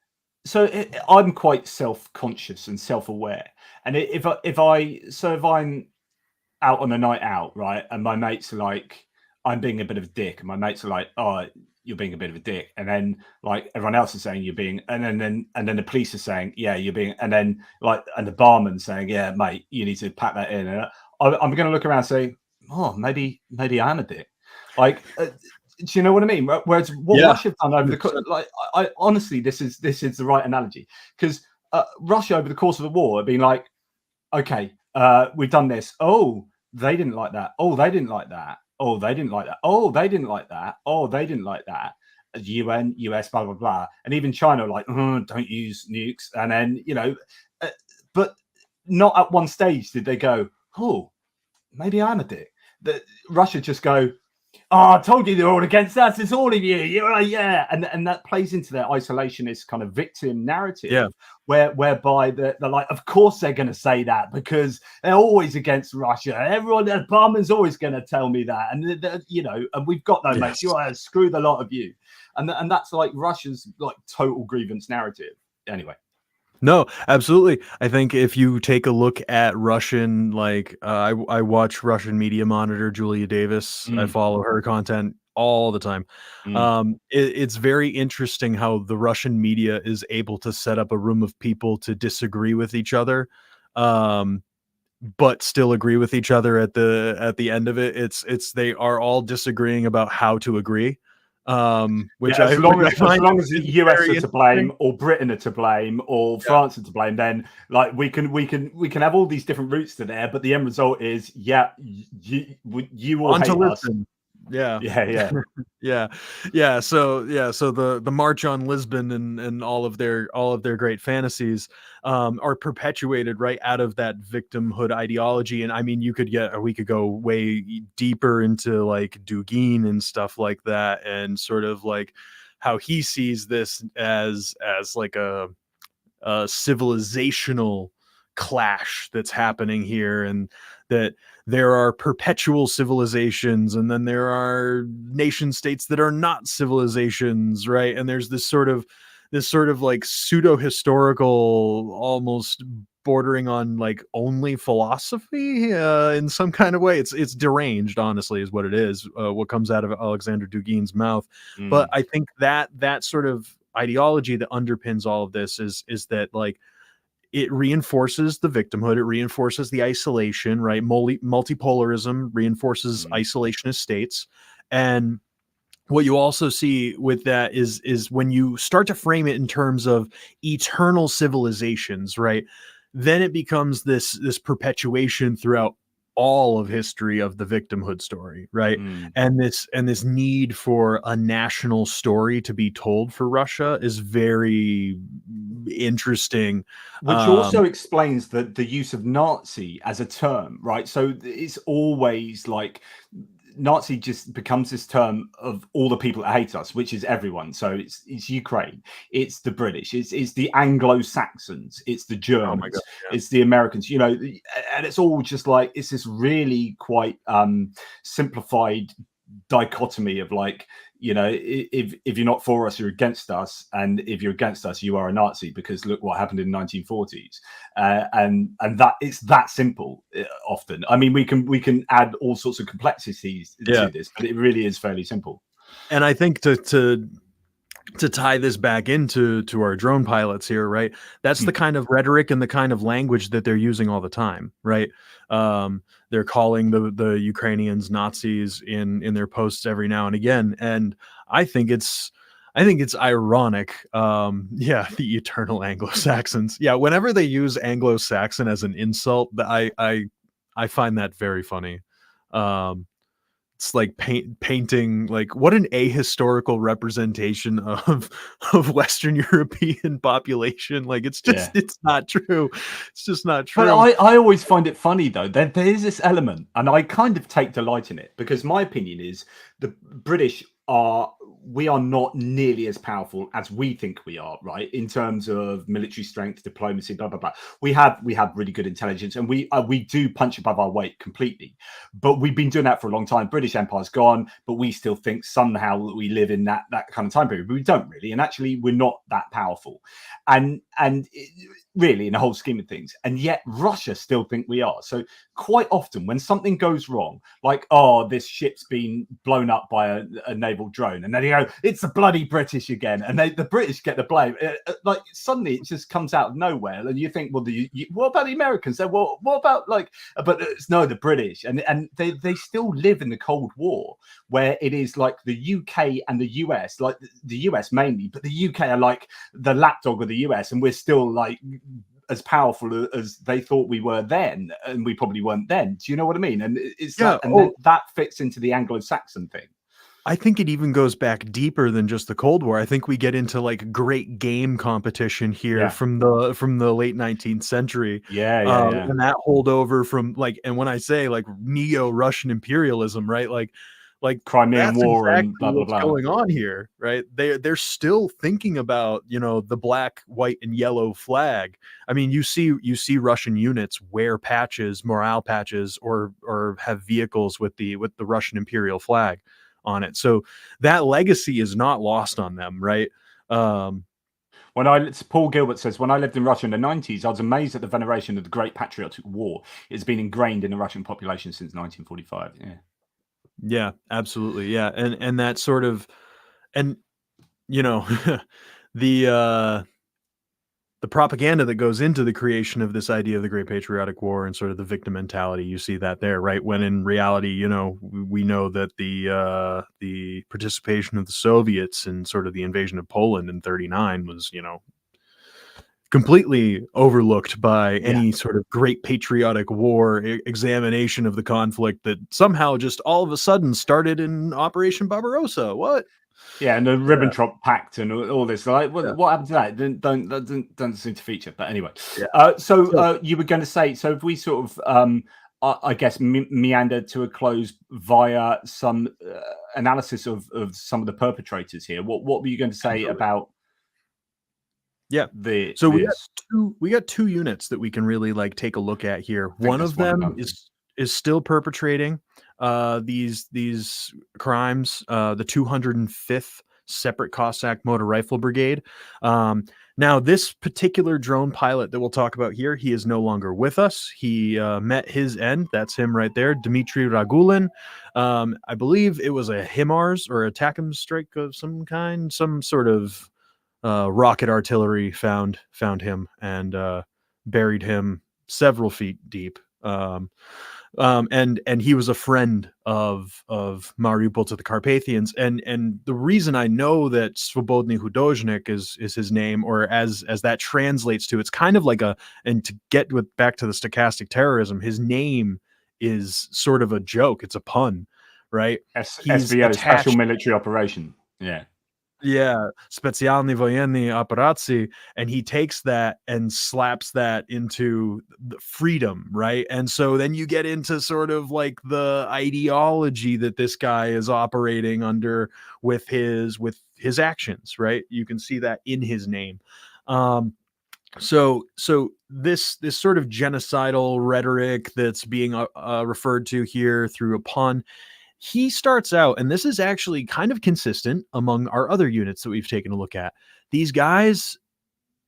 I'm quite self-conscious and self-aware, and if I'm out on a night out, right, and my mates are like, I'm being a bit of a dick, and my mates are like, oh, you're being a bit of a dick, and then like everyone else is saying you're being, and then the police are saying, yeah, you're being, and then like, and the barman saying, yeah, mate, you need to pack that in, and I'm going to look around and say, oh, maybe I am a dick, like. Do you know what I mean? Whereas what Russia have done over the, like, I honestly, this is the right analogy, because Russia over the course of the war have been like, okay, we've done this. Oh, they didn't like that. Oh, they didn't like that. Oh, they didn't like that. Oh, they didn't like that. Oh, they didn't like that. UN, US, blah blah blah, and even China, like, don't use nukes. And then, you know, but not at one stage did they go, oh, maybe I'm a dick. Russia just go, oh, I told you they're all against us. It's all of you. Yeah. And that plays into their isolationist kind of victim narrative, whereby they're like, of course they're going to say that because they're always against Russia. Everyone, the barman's always going to tell me that. And, you know, and we've got no mates. Screw the lot of you. And that's like Russia's like total grievance narrative. Anyway. No, absolutely. I think if you take a look at Russian, like I watch Russian Media Monitor, Julia Davis. I Mm, follow her content all the time. mm. It's very interesting how the Russian media is able to set up a room of people to disagree with each other, um, but still agree with each other at the end of it. It's they are all disagreeing about how to agree, Yeah, which I as find long as the is US are very to interesting. blame, or Britain are to blame, or France are to blame, then like we can have all these different routes to there, but the end result is, yeah, you all On to hate us. Lisbon. Yeah. Yeah, yeah. Yeah. So the March on Lisbon and all of their great fantasies are perpetuated right out of that victimhood ideology. And I mean we could go way deeper into like Dugin and stuff like that, and sort of like how he sees this as like a civilizational clash that's happening here, and that there are perpetual civilizations and then there are nation states that are not civilizations, right? And there's this sort of like pseudo historical, almost bordering on like only philosophy in some kind of way. It's deranged, honestly, is what it is, what comes out of Alexander Dugin's mouth. But Mm, I think that sort of ideology that underpins all of this is that like it reinforces the victimhood, it reinforces the isolation, right? Multipolarism reinforces mm, isolationist states. And what you also see with that is when you start to frame it in terms of eternal civilizations, right? Then it becomes this perpetuation throughout all of history of the victimhood story, right? mm. And this need for a national story to be told for Russia is very interesting. Which um also explains the use of Nazi as a term, right? So it's always like Nazi just becomes this term of all the people that hate us, which is everyone. So it's Ukraine, it's the British, it's the Anglo-Saxons, it's the oh my god, Germans, yeah. it's the Americans, and it's all just like it's this really quite simplified dichotomy of like, if you're not for us, you're against us, and if you're against us, you are a Nazi, because look what happened in the 1940s. And that it's that simple. Often, I mean, we can add all sorts of complexities Yeah. to this, but it really is fairly simple. And I think to tie this back into our drone pilots here, right? That's the Hmm. kind of rhetoric and the kind of language that they're using all the time, right? They're calling the Ukrainians Nazis in their posts every now and again, and I think it's I think it's ironic. Yeah, the eternal Anglo-Saxons. Yeah, whenever they use Anglo-Saxon as an insult, I find that very funny. Um, it's like painting like what an ahistorical representation of Western European population. Like Yeah. it's not true. It's just not But true. I always find it funny though. There is this element, and I kind of take delight in it, because my opinion is the British are we are not nearly as powerful as we think we are, right? In terms of military strength, diplomacy, blah blah blah. We have really good intelligence, and we do punch above our weight completely. But we've been doing that for a long time. British Empire's gone, but we still think somehow that we live in that kind of time period. But we don't really, and actually, we're not that powerful. And really, in the whole scheme of things, and yet Russia still think we are. So quite often when something goes wrong, like, oh, this ship's been blown up by a naval drone, and then you go, it's the bloody British again, and the British get the blame. Like suddenly it just comes out of nowhere, and you think, well, what about the Americans? Well, what about like, but it's no, the British, and they still live in the Cold War, where it is like the UK and the US, like the US mainly, but the UK are like the lapdog of the US, and we're still like as powerful as they thought we were then, and we probably weren't then. Do you know what I mean? And it's Yeah. like, and then Oh, that fits into the Anglo-Saxon thing. I think it even goes back deeper than just the Cold War. I think we get into like great game competition here Yeah, from the late 19th century, yeah, yeah, yeah. and that holdover from like, and when I say like neo-Russian imperialism, right, like Crimean that's War and exactly blah blah what's blah. going on here, right? They're still thinking about, you know, the black, white, and yellow flag. I mean, you see Russian units wear patches, morale patches, or have vehicles with the Russian imperial flag on it. So that legacy is not lost on them, right? Um, Paul Gilbert says, when I lived in Russia in the 90s, I was amazed at the veneration of the Great Patriotic War. It's been ingrained in the Russian population since 1945. Yeah. Yeah, absolutely. Yeah. And that sort of, and you know, the the propaganda that goes into the creation of this idea of the Great Patriotic War and sort of the victim mentality, you see that there, right? When in reality, you know, we know that the participation of the Soviets in sort of the invasion of Poland in '39 was, you know, completely overlooked by any sort of Great Patriotic War examination of the conflict that somehow just all of a sudden started in Operation Barbarossa. What? Yeah, and the Ribbentrop Pact and all this. Like, Yeah. what happened to that? That doesn't seem to feature. But anyway, Yeah. so you were going to say, so if we sort of, I guess, meander to a close via some analysis of some of the perpetrators here, what were you going to say about? Yeah. The So this? we got two units that we can really like take a look at here. I think One that's of one of them them. is still perpetrating these crimes, the 205th Separate Cossack Motor Rifle Brigade. Now, this particular drone pilot that we'll talk about here, he is no longer with us. He met his end. That's him right there, Dmitry Ragulin. I believe it was a HIMARS or attack-em strike of some kind, some sort of rocket artillery found him and buried him several feet deep. And he was a friend of Mariupol to the Carpathians. And the reason I know that Svobodny Hudozhnik is his name, or as that translates to, it's kind of like and to get back to the stochastic terrorism, his name is sort of a joke. It's a pun, right? He's SVO, Special attached. Military Operation. Yeah. Yeah, Specjalny Wojenny Operacji, and he takes that and slaps that into the freedom, right? And so then you get into sort of like the ideology that this guy is operating under with his actions, right? You can see that in his name. So this sort of genocidal rhetoric that's being referred to here through a pun, he starts out, and this is actually kind of consistent among our other units that we've taken a look at. These guys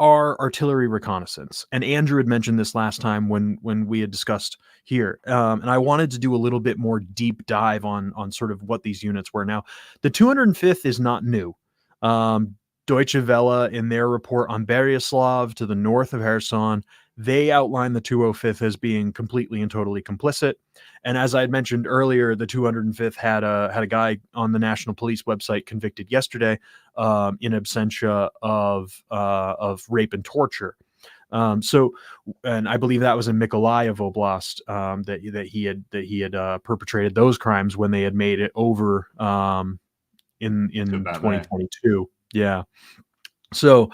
are artillery reconnaissance, and Andrew had mentioned this last time when we had discussed here, and I wanted to do a little bit more deep dive on sort of what these units were. Now, the 205th is not new. Deutsche Welle, in their report on Beryaslav to the north of Kherson, they outline the 205th as being completely and totally complicit. And as I had mentioned earlier, the 205th had a guy on the National Police website convicted yesterday in absentia of rape and torture. And I believe that was in Mykolaiv Oblast, that he had perpetrated those crimes when they had made it over in 2022. Yeah. So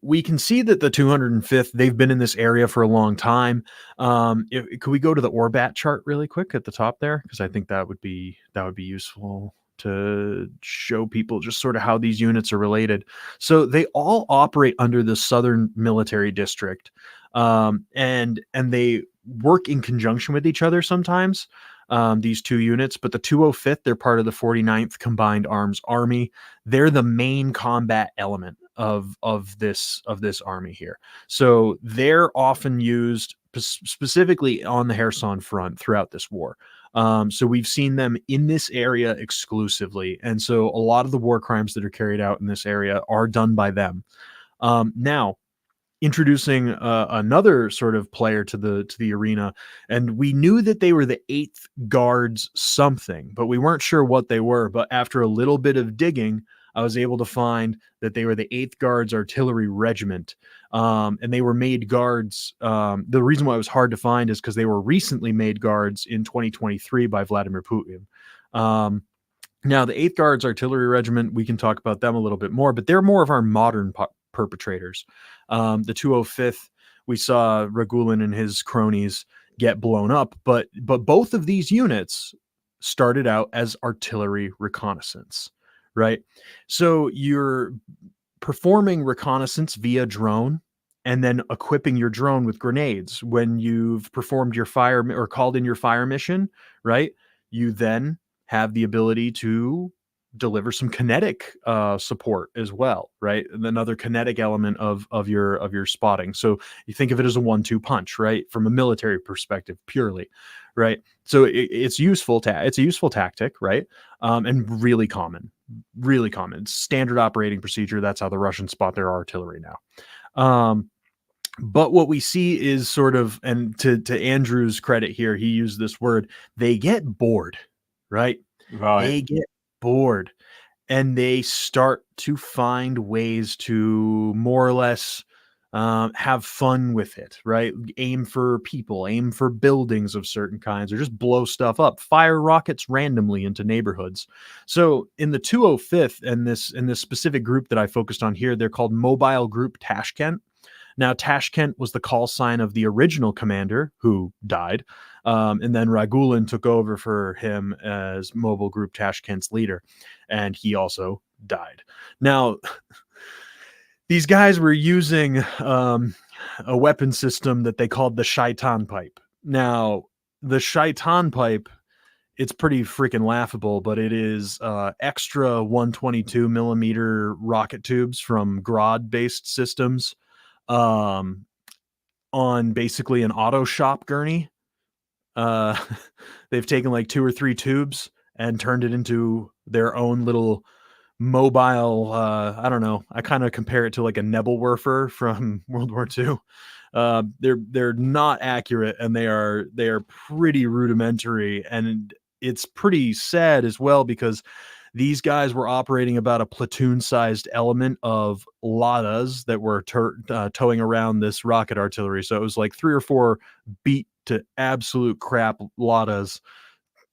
we can see that the 205th, they've been in this area for a long time. Could we go to the Orbat chart really quick at the top there? Because I think that would be useful to show people just sort of how these units are related. So they all operate under the Southern Military District, and they work in conjunction with each other sometimes. These two units, but the 205th, they're part of the 49th Combined Arms Army. They're the main combat element of this army here. So they're often used specifically on the Kherson front throughout this war. So we've seen them in this area exclusively, and so a lot of the war crimes that are carried out in this area are done by them. Now, introducing another sort of player to the arena, and we knew that they were the 8th Guards something, but we weren't sure what they were. But after a little bit of digging, I was able to find that they were the 8th Guards Artillery Regiment, and they were made guards. The reason why it was hard to find is because they were recently made guards in 2023 by Vladimir Putin. Now, the 8th Guards Artillery Regiment, we can talk about them a little bit more, but they're more of our modern perpetrators. The 205th, we saw Ragulin and his cronies get blown up, but both of these units started out as artillery reconnaissance, right? So you're performing reconnaissance via drone and then equipping your drone with grenades. When you've performed your fire or called in your fire mission, right? You then have the ability to deliver some kinetic support as well, right? And another kinetic element of your spotting. So you think of it as a 1-2 punch, right? From a military perspective, purely, right? So it's useful. It's a useful tactic, right? And really common. It's standard operating procedure. That's how the Russians spot their artillery now. But what we see is sort of, and to Andrew's credit here, he used this word, they get bored, right? Right. They get bored and they start to find ways to more or less have fun with it, right? Aim for people, aim for buildings of certain kinds, or just blow stuff up, fire rockets randomly into neighborhoods. So in the 205th and this specific group that I focused on here, they're called Mobile Group Tashkent. Now, Tashkent was the call sign of the original commander who died, and then Ragulin took over for him as Mobile Group Tashkent's leader, and he also died. Now, these guys were using a weapon system that they called the Shaitan Pipe. Now, the Shaitan Pipe, it's pretty freaking laughable, but it is extra 122 millimeter rocket tubes from Grad-based systems on basically an auto shop gurney. They've taken like 2 or 3 tubes and turned it into their own little mobile, I don't know, I kind of compare it to like a Nebelwerfer from World War II. They're not accurate, and they are pretty rudimentary, and it's pretty sad as well because these guys were operating about a platoon-sized element of Ladas that were towing around this rocket artillery. So it was like 3 or 4 beat to absolute crap Ladas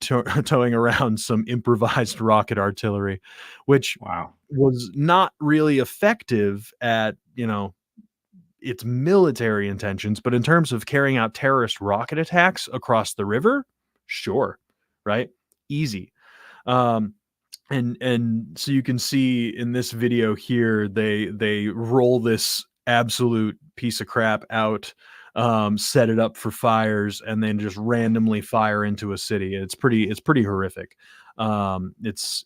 towing around some improvised rocket artillery, which was not really effective at, its military intentions, but in terms of carrying out terrorist rocket attacks across the river, sure, right? Easy. And so you can see in this video here, they roll this absolute piece of crap out, set it up for fires, and then just randomly fire into a city. It's pretty horrific. It's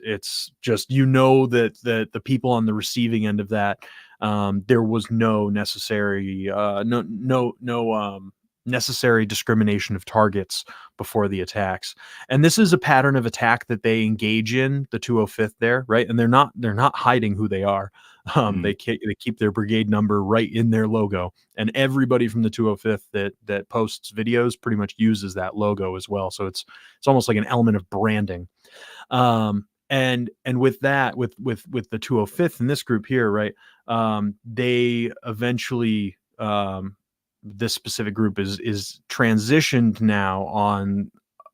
just, that the people on the receiving end of that, there was no necessary necessary discrimination of targets before the attacks. And this is a pattern of attack that they engage in, the 205th there, right? And they're not hiding who they are. They keep their brigade number right in their logo, and everybody from the 205th that posts videos pretty much uses that logo as well. So it's almost like an element of branding. And with that, with the 205th in this group here, right? They eventually, this specific group is transitioned now on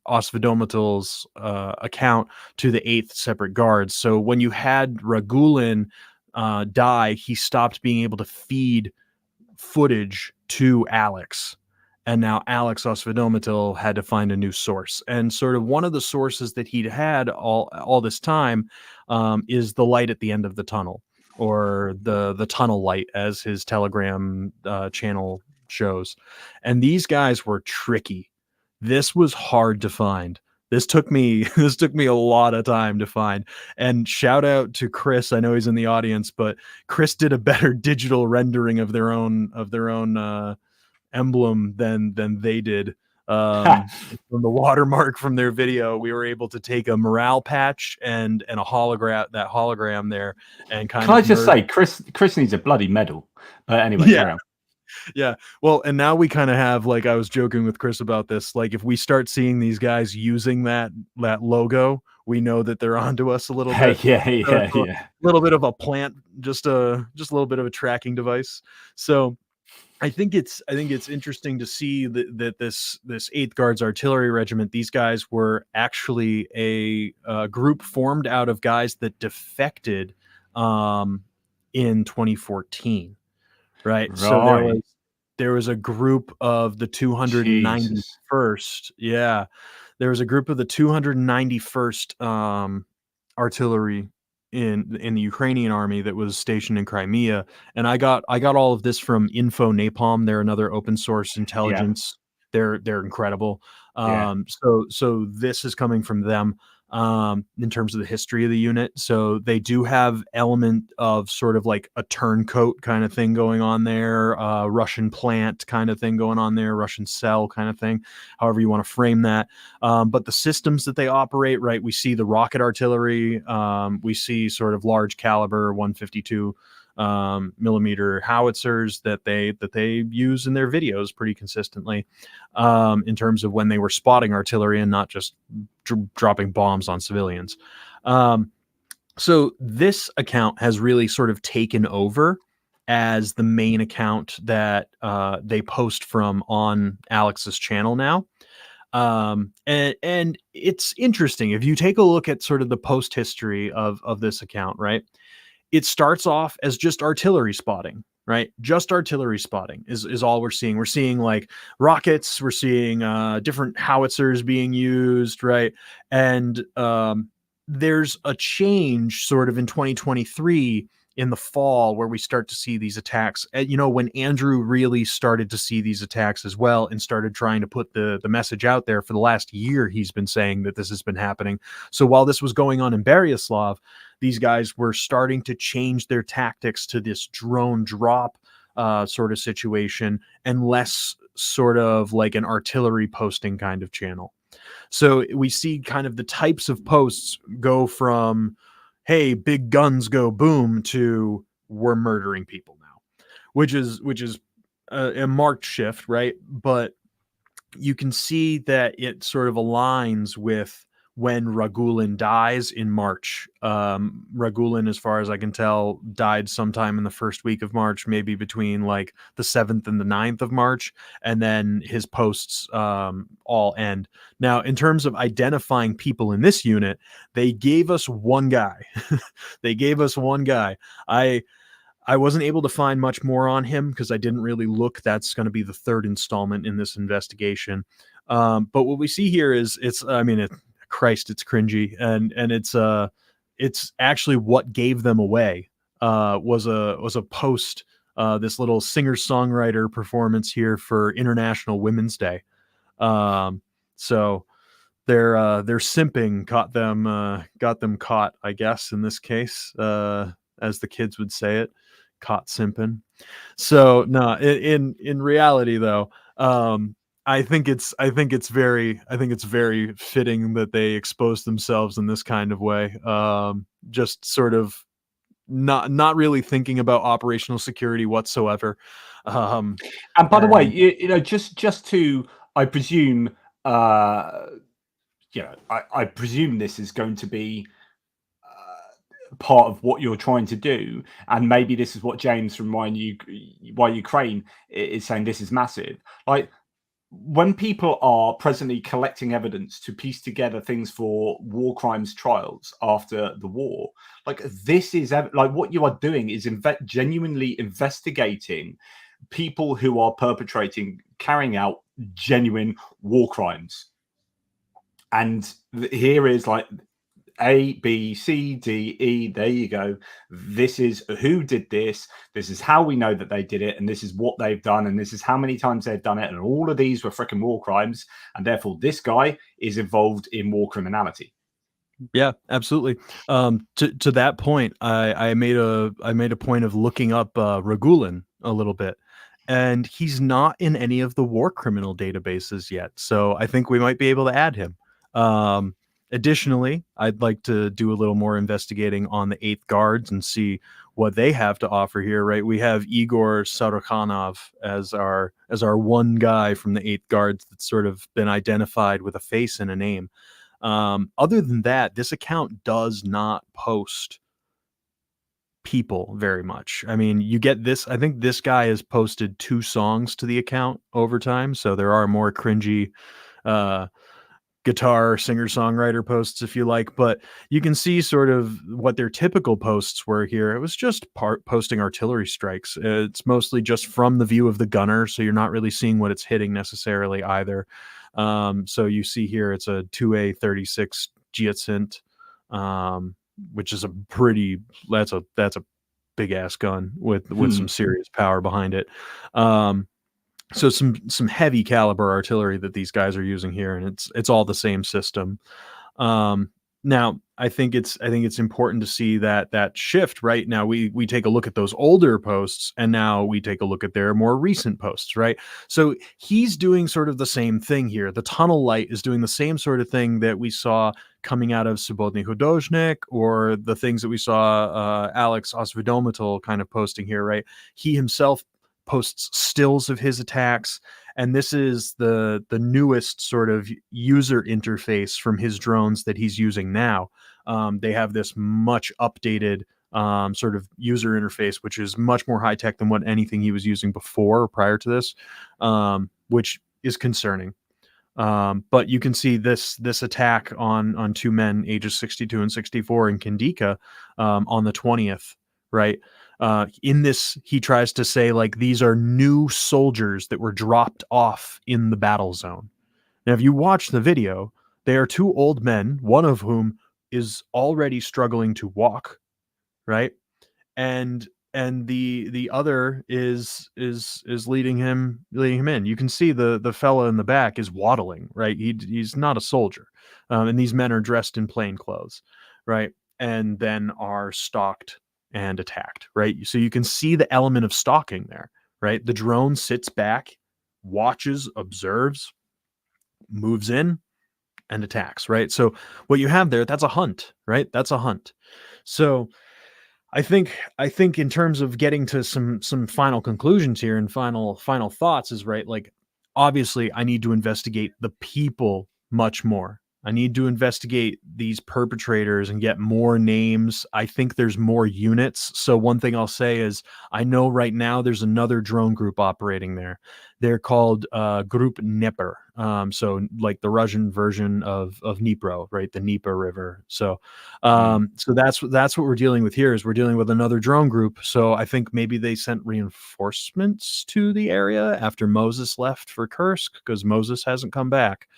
Osvodomotil's account to the 8th Separate Guards. So when you had Ragulin die, he stopped being able to feed footage to Alex. And now Alex Osvodomotil had to find a new source. And sort of one of the sources that he'd had all this time is the light at the end of the tunnel, or the tunnel light, as his Telegram channel shows. And these guys were tricky. This was hard to find. This took me a lot of time to find. And shout out to Chris. I know he's in the audience, but Chris did a better digital rendering of their own emblem than they did. From the watermark from their video, we were able to take a morale patch and a hologram there, and Can I just say, Chris needs a bloody medal. Anyway, carry on. Yeah. Well, and now we kind of have, like, I was joking with Chris about this, like, if we start seeing these guys using that logo, we know that they're onto us a little bit. Yeah. A little bit of a plant, just a little bit of a tracking device. So I think it's interesting to see that this 8th Guards Artillery Regiment, these guys were actually a group formed out of guys that defected in 2014. Right. So there was a group of the 291st. Yeah. There was a group of the 291st artillery in the Ukrainian army that was stationed in Crimea. And I got all of this from Info Napalm. They're another open source intelligence. Yeah. They're incredible. So this is coming from them. in terms of the history of the unit. So they do have element of sort of like a turncoat kind of thing going on there, Russian plant kind of thing going on there, Russian cell kind of thing, however you want to frame that. But the systems that they operate, right, we see the rocket artillery, we see sort of large caliber 152 millimeter howitzers that they use in their videos pretty consistently, in terms of when they were spotting artillery and not just dropping bombs on civilians. So this account has really sort of taken over as the main account that they post from on Alex's channel now. And it's interesting if you take a look at sort of the post history of this account, right? It starts off as just artillery spotting, right? Just artillery spotting is all we're seeing. We're seeing like rockets, we're seeing different howitzers being used, right? And there's a change sort of in 2023 in the fall where we start to see these attacks. You know, when Andrew really started to see these attacks as well and started trying to put the message out there for the last year, he's been saying that this has been happening. So while this was going on in Beryaslav, these guys were starting to change their tactics to this drone drop sort of situation and less sort of like an artillery posting kind of channel. So we see kind of the types of posts go from, hey, big guns go boom, to we're murdering people now, which is a marked shift, right? But you can see that it sort of aligns with when Ragulin dies in March. Ragulin, as far as I can tell, died sometime in the first week of March, maybe between like the 7th and the 9th of March. And then his posts all end. Now, in terms of identifying people in this unit, they gave us one guy. They gave us one guy. I wasn't able to find much more on him because I didn't really look. That's going to be the third installment in this investigation. But what we see here is Christ, it's cringy, and it's actually what gave them away. Was a post, this little singer-songwriter performance here for International Women's Day. So their simping got them caught, I guess, in this case, as the kids would say it, caught simping. So no, in reality though, I think it's very fitting that they expose themselves in this kind of way. Just sort of not really thinking about operational security whatsoever. And by the way, you know, just to, I presume, I presume this is going to be part of what you're trying to do, and maybe this is what James from Why Ukraine is saying. This is massive. Like, when people are presently collecting evidence to piece together things for war crimes trials after the war, like, this is like what you are doing is genuinely investigating people who are carrying out genuine war crimes. And here is like A, B, C, D, E. There you go. This is who did this. This is how we know that they did it. And this is what they've done. And this is how many times they've done it. And all of these were freaking war crimes. And therefore, this guy is involved in war criminality. Yeah, absolutely. To that point, I made a point of looking up Ragulin a little bit, and he's not in any of the war criminal databases yet. So I think we might be able to add him. Additionally, I'd like to do a little more investigating on the 8th Guards and see what they have to offer here, right? We have Igor Sarukhanov as our one guy from the 8th Guards that's sort of been identified with a face and a name. Other than that, this account does not post people very much. I mean, you get this. I think this guy has posted 2 songs to the account over time, so there are more cringy guitar singer-songwriter posts, if you like, but you can see sort of what their typical posts were here. It was just posting artillery strikes. It's mostly just from the view of the gunner, so you're not really seeing what it's hitting necessarily either. So you see here it's a 2A36 OSINT, which is that's a big ass gun with some serious power behind it. So some heavy caliber artillery that these guys are using here, and it's all the same system. Now, I think it's important to see that shift. Right now, we take a look at those older posts, and now we take a look at their more recent posts. Right, so he's doing sort of the same thing here. The tunnel light is doing the same sort of thing that we saw coming out of Subodny Hudozhnik, or the things that we saw Alex Osvodomitel kind of posting here. Right, he himself posts stills of his attacks, and this is the newest sort of user interface from his drones that he's using now. They have this much updated sort of user interface, which is much more high tech than what anything he was using before or prior to this, which is concerning. But you can see this attack on two men ages 62 and 64 in Kandika on the 20th, right? In this, he tries to say, like, these are new soldiers that were dropped off in the battle zone. Now, if you watch the video, they are two old men, one of whom is already struggling to walk, right? And the other is leading him in. You can see the fella in the back is waddling, right? He's not a soldier, and these men are dressed in plain clothes, right? And then are stalked and attacked, right? So you can see the element of stalking there, right? The drone sits back, watches, observes, moves in, and attacks, right? So what you have there, that's a hunt, right? That's a hunt. So I think in terms of getting to some final conclusions here and final thoughts is, right, like, obviously I need to investigate the people much more. I need to investigate these perpetrators and get more names. I think there's more units. So one thing I'll say is, I know right now there's another drone group operating there. They're called Group Dnieper. So like the Russian version of Dnipro, right? The Dnieper River. So so that's what we're dealing with here. Is we're dealing with another drone group. So I think maybe they sent reinforcements to the area after Moses left for Kursk, because Moses hasn't come back.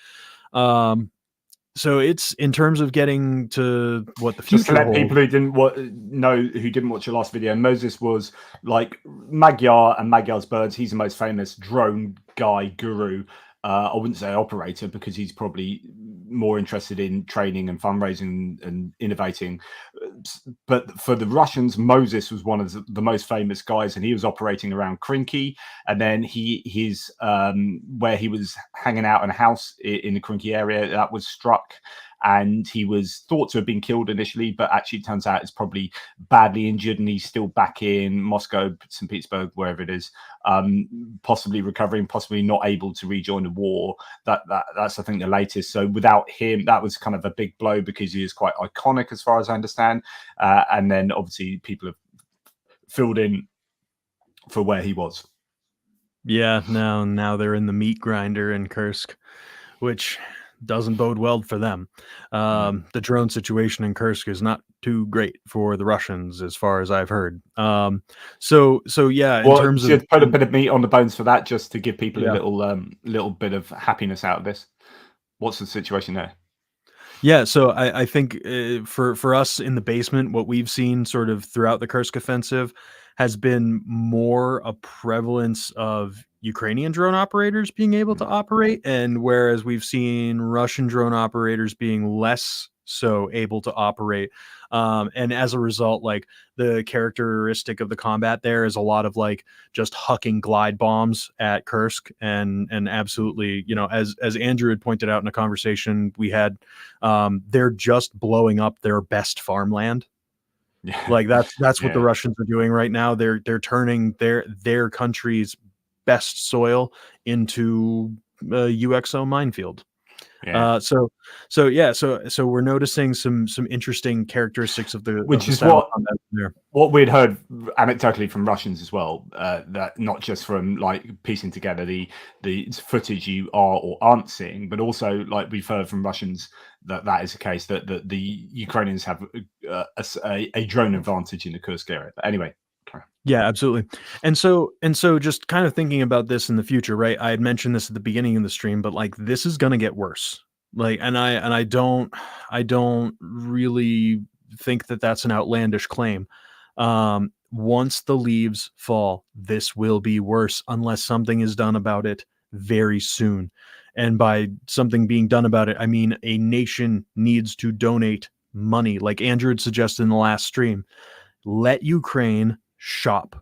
So it's, in terms of getting to what the future just to let holds. people who didn't watch your last video, Moses was like Magyar and Magyar's Birds. He's the most famous drone guy guru. I wouldn't say operator, because he's probably more interested in training and fundraising and innovating. But for the Russians, Moses was one of the most famous guys, and he was operating around Krinky. And then his where he was hanging out in a house in the Krinky area, that was struck. And he was thought to have been killed initially, but actually it turns out it's probably badly injured, and he's still back in Moscow, St. Petersburg, wherever it is, possibly recovering, possibly not able to rejoin the war. That's I think the latest. So without him, that was kind of a big blow, because he is quite iconic as far as I understand. And then obviously people have filled in for where he was. Yeah, now they're in the meat grinder in Kursk, which doesn't bode well for them. The drone situation in Kursk is not too great for the Russians, as far as I've heard. So yeah, in terms of, put a bit of meat on the bones for that, just to give people a little bit of happiness out of this. What's the situation there? Yeah, so I think for us in the basement, what we've seen sort of throughout the Kursk offensive has been more a prevalence of Ukrainian drone operators being able to operate, and whereas we've seen Russian drone operators being less so able to operate. And as a result, like, the characteristic of the combat there is a lot of like just hucking glide bombs at Kursk, and absolutely, as Andrew had pointed out in a conversation we had, they're just blowing up their best farmland. Yeah. Like, that's what the Russians are doing right now. They're turning their country's best soil into a UXO minefield. So we're noticing some interesting characteristics of the, which is what we'd heard anecdotally from Russians as well. That not just from like piecing together the footage you are or aren't seeing, but also like we've heard from Russians that is the case, that the Ukrainians have a drone advantage in the Kursk area. But anyway. Yeah, absolutely. And so just kind of thinking about this in the future, right? I had mentioned this at the beginning of the stream, but like, this is going to get worse. Like, and I don't really think that that's an outlandish claim. Once the leaves fall, this will be worse unless something is done about it very soon. And by something being done about it, I mean a nation needs to donate money. Like Andrew had suggested in the last stream, let Ukraine shop,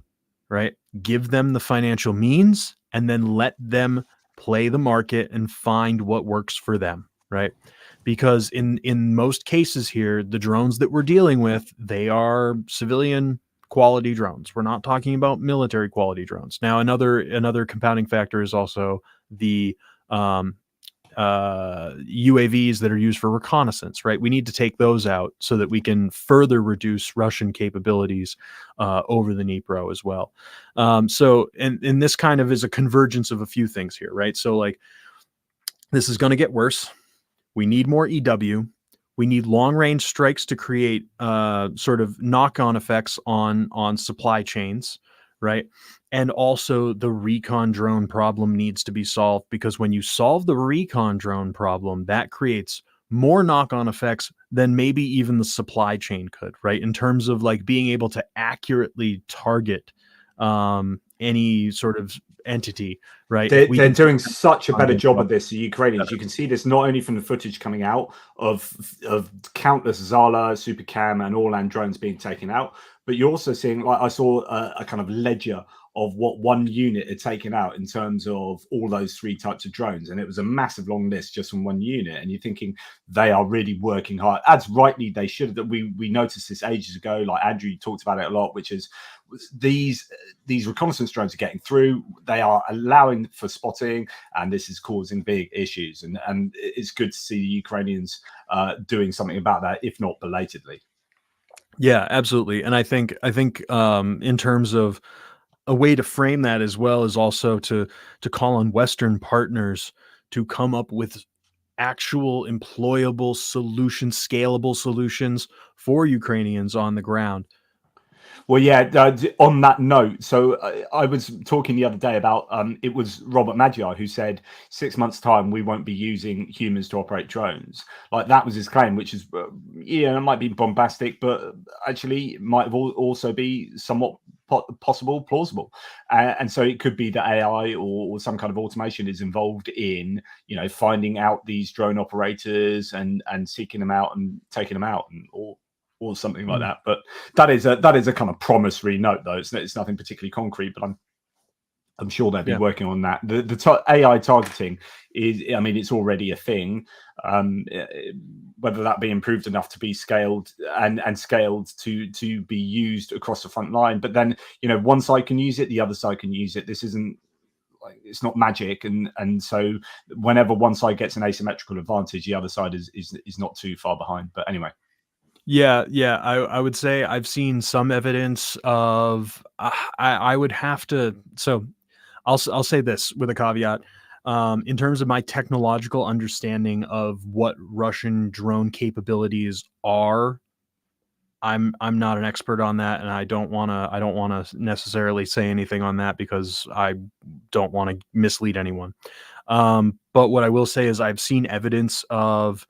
right? Give them the financial means and then let them play the market and find what works for them, right? Because in most cases here, the drones that we're dealing with, they are civilian quality drones. We're not talking about military quality drones. Now, another compounding factor is also the UAVs that are used for reconnaissance, right? We need to take those out so that we can further reduce Russian capabilities over the Dnipro as well. So, and this kind of is a convergence of a few things here, right? So like, this is going to get worse. We need more EW. We need long-range strikes to create sort of knock-on effects on supply chains, right? And also the recon drone problem needs to be solved, because when you solve the recon drone problem, that creates more knock-on effects than maybe even the supply chain could, right? In terms of like being able to accurately target any sort of entity, right? They're doing such a better job of this, the Ukrainians. You can see this not only from the footage coming out of countless Zala, Supercam, and Orlan drones being taken out, but you're also seeing, like I saw a kind of ledger of what one unit had taken out in terms of all those 3 types of drones, and it was a massive long list just from one unit. And you're thinking they are really working hard, as rightly they should. That we noticed this ages ago. Like Andrew talked about it a lot, which is these reconnaissance drones are getting through. They are allowing for spotting, and this is causing big issues. And it's good to see the Ukrainians doing something about that, if not belatedly. Yeah, absolutely. And I think in terms of a way to frame that as well is also to call on Western partners to come up with actual employable solutions, scalable solutions for Ukrainians on the ground. Well, yeah, on that note, so I was talking the other day about it was Robert Magyar who said 6 months' time we won't be using humans to operate drones. Like that was his claim, which is, yeah, it might be bombastic, but actually it might also be somewhat possible, plausible. And so it could be that AI or some kind of automation is involved in, you know, finding out these drone operators and seeking them out and taking them out, and or something like that. But that is a kind of promissory note, though. It's nothing particularly concrete, but I'm sure they'll be working on that. The AI targeting is, I mean, it's already a thing. Whether that be improved enough to be scaled and scaled to be used across the front line, but then, you know, one side can use it, the other side can use it. This isn't like, it's not magic, and so whenever one side gets an asymmetrical advantage, the other side is not too far behind. But anyway. Yeah, I would say I've seen some evidence of. I would have to. So, I'll say this with a caveat. In terms of my technological understanding of what Russian drone capabilities are, I'm not an expert on that, and I don't want to necessarily say anything on that because I don't want to mislead anyone. But what I will say is I've seen evidence of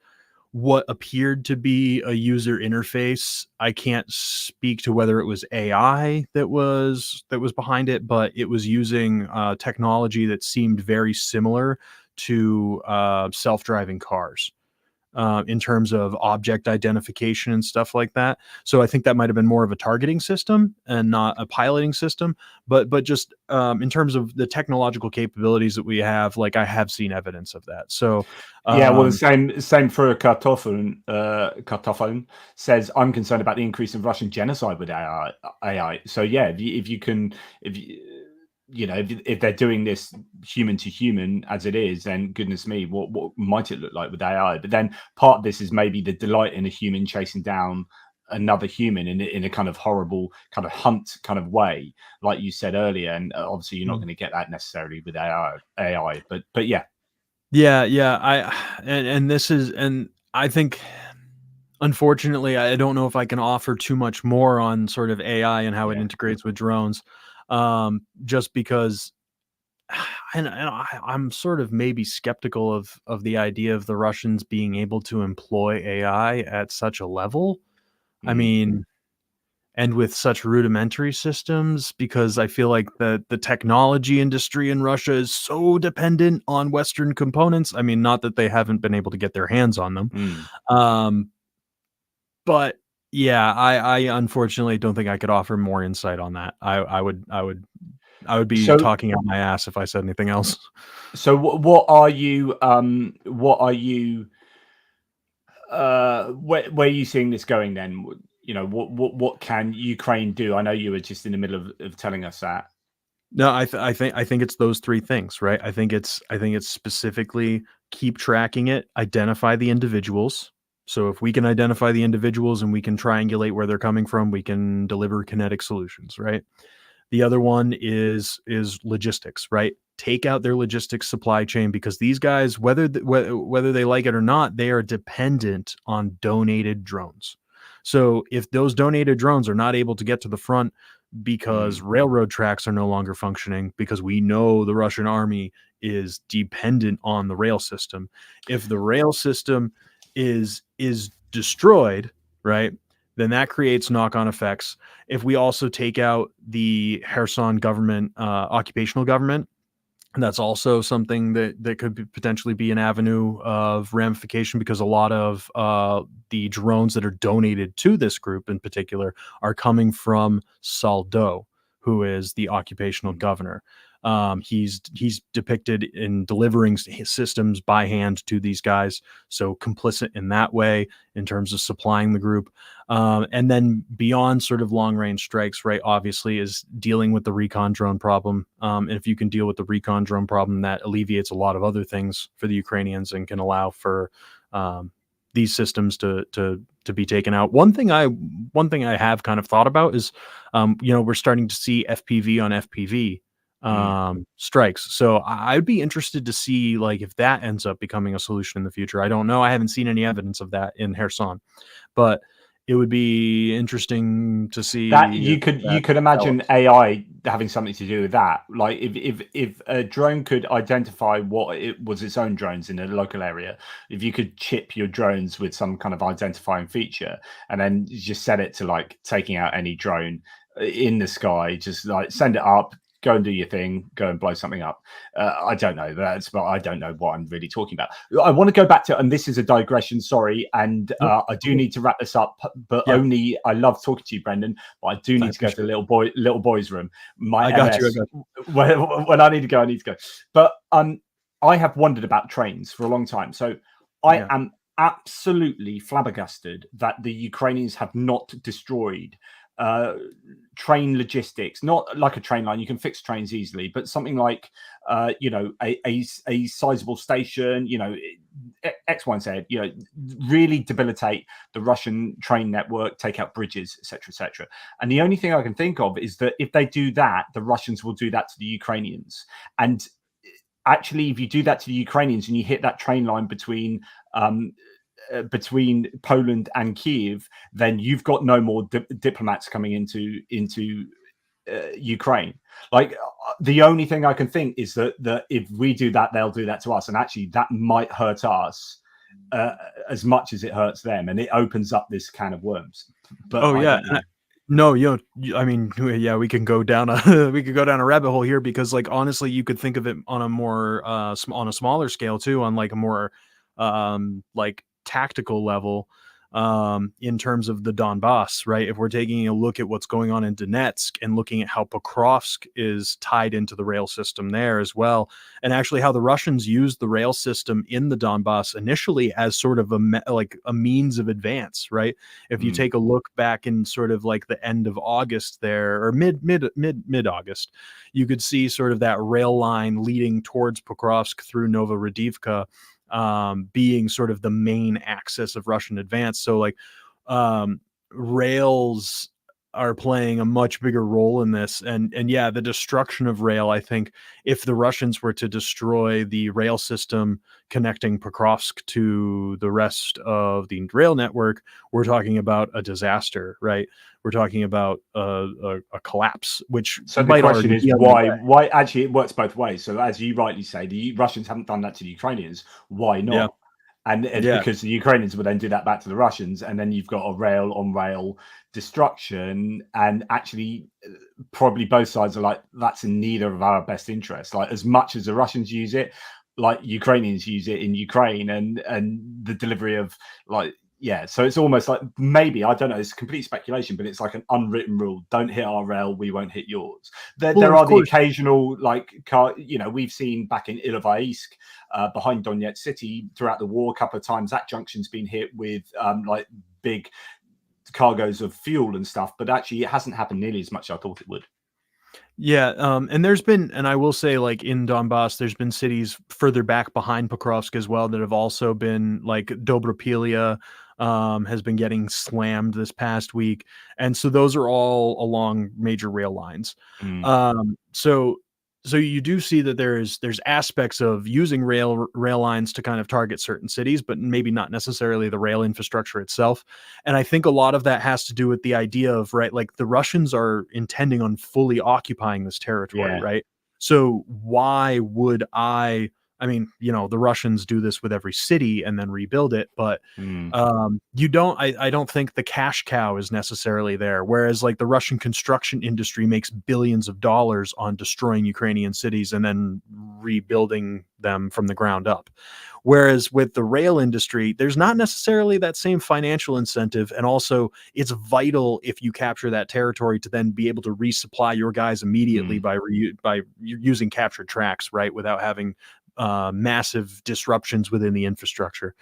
what appeared to be a user interface. I can't speak to whether it was AI that was behind it, but it was using technology that seemed very similar to self-driving cars in terms of object identification and stuff like that. So I think that might have been more of a targeting system and not a piloting system. But just in terms of the technological capabilities that we have, like I have seen evidence of that. So yeah, well, the same for Kartophone says, I'm concerned about the increase in Russian genocide with AI. So yeah, if they're doing this human to human as it is, then goodness me, what might it look like with AI? But then part of this is maybe the delight in a human chasing down another human in a kind of horrible kind of hunt kind of way, like you said earlier. And obviously you're not going to get that necessarily with AI, but yeah. Yeah. And this is, and I think, unfortunately, I don't know if I can offer too much more on sort of AI and how it integrates with drones, just because, and I'm sort of maybe skeptical of the idea of the Russians being able to employ AI at such a level. I mean, and with such rudimentary systems, because I feel like the technology industry in Russia is so dependent on Western components. I mean, not that they haven't been able to get their hands on them. But yeah, I unfortunately don't think I could offer more insight on that. I would be So, talking out my ass if I said anything else. so what are you? What are you? Where are you seeing this going then? You know, what can Ukraine do? I know you were just in the middle of telling us that. No, I think it's those three things, right? I think it's specifically keep tracking it, identify the individuals. So if we can identify the individuals and we can triangulate where they're coming from, we can deliver kinetic solutions, right? The other one is logistics, right? Take out their logistics supply chain, because these guys, whether they like it or not, they are dependent on donated drones. So if those donated drones are not able to get to the front because Mm. railroad tracks are no longer functioning, because we know the Russian army is dependent on the rail system. If the rail system is destroyed, right, then that creates knock-on effects. If we also take out the Kherson government, occupational government, that's also something that could potentially be an avenue of ramification, because a lot of the drones that are donated to this group in particular are coming from Saldo, who is the occupational Mm. governor. He's depicted in delivering his systems by hand to these guys, so complicit in that way in terms of supplying the group. And then beyond sort of long range strikes, right, obviously, is dealing with the recon drone problem. And if you can deal with the recon drone problem, that alleviates a lot of other things for the Ukrainians and can allow for these systems to be taken out. One thing I have kind of thought about is, we're starting to see FPV on FPV Mm. strikes. So I'd be interested to see, like, if that ends up becoming a solution in the future. I don't know. I haven't seen any evidence of that in Kherson, but it would be interesting to That see if you that could imagine develops. AI having something to do with that. Like if a drone could identify what it was its own drones in a local area, if you could chip your drones with some kind of identifying feature, and then you just set it to like taking out any drone in the sky, just like send it up, go and do your thing, go and blow something up. I don't know. But I don't know what I'm really talking about. I want to go back to, and this is a digression, sorry, and Nope. I do need to wrap this up, but Yeah, only I love talking to you, Brendan, but I do I need to go to appreciate the it. little boy's room. My I got you. I MS. got When I need to go, I need to go. But I have wondered about trains for a long time. So you. I Yeah. am absolutely flabbergasted that the Ukrainians have not destroyed uh, train logistics. Not like a train line; you can fix trains easily, but something like a sizable station. X, Y, and Z. Really debilitate the Russian train network, take out bridges, etc., etc. And the only thing I can think of is that if they do that, the Russians will do that to the Ukrainians. And actually, if you do that to the Ukrainians and you hit that train line um, between Poland and Kiev, then you've got no more diplomats coming into Ukraine. Like the only thing I can think is that if we do that, they'll do that to us, and actually that might hurt us as much as it hurts them, and it opens up this can of worms. But Oh I yeah. don't know. No, I mean, yeah, we can go down a we could go down a rabbit hole here, because, like, honestly, you could think of it on a more on a smaller scale too, on like a more like tactical level, in terms of the Donbass, right? If we're taking a look at what's going on in Donetsk and looking at how Pokrovsk is tied into the rail system there as well, and actually how the Russians used the rail system in the Donbass initially as sort of like a means of advance, right? If you Mm. take a look back in sort of like the end of August there, or mid August, you could see sort of that rail line leading towards Pokrovsk through Novorodivka, being sort of the main axis of Russian advance. So like, rails are playing a much bigger role in this, and yeah, the destruction of rail, I think, if the Russians were to destroy the rail system connecting Pokrovsk to the rest of the rail network, we're talking about a disaster, right? We're talking about a collapse, which So the might question already is be underway. why actually it works both ways. So as you rightly say, the Russians haven't done that to the Ukrainians. Why Yeah, not? And it's yeah. because the Ukrainians will then do that back to the Russians, and then you've got a rail on rail destruction. And actually, probably both sides are like, that's in neither of our best interests. Like as much as the Russians use it, like Ukrainians use it in Ukraine, and the delivery of like yeah, so it's almost like, maybe, I don't know, it's complete speculation, but it's like an unwritten rule: don't hit our rail, we won't hit yours. There, Well, there of are the course. occasional, like, car, we've seen back in Ilovaisk, behind Donetsk city, throughout the war, a couple of times that junction's been hit with like big cargoes of fuel and stuff, but actually it hasn't happened nearly as much as I thought it would. Yeah, and there's been, and I will say, like in Donbass, there's been cities further back behind Pokrovsk as well that have also been, like Dobropilia, has been getting slammed this past week, and so those are all along major rail lines. Mm. So you do see that there's aspects of using rail lines to kind of target certain cities, but maybe not necessarily the rail infrastructure itself. And I think a lot of that has to do with the idea of, right, like the Russians are intending on fully occupying this territory, Yeah. right? So why would I mean, the Russians do this with every city and then rebuild it, but Mm. I don't think the cash cow is necessarily there. Whereas like the Russian construction industry makes billions of dollars on destroying Ukrainian cities and then rebuilding them from the ground up. Whereas with the rail industry, there's not necessarily that same financial incentive. And also, it's vital if you capture that territory to then be able to resupply your guys immediately Mm. by using captured tracks, right? Without having massive disruptions within the infrastructure.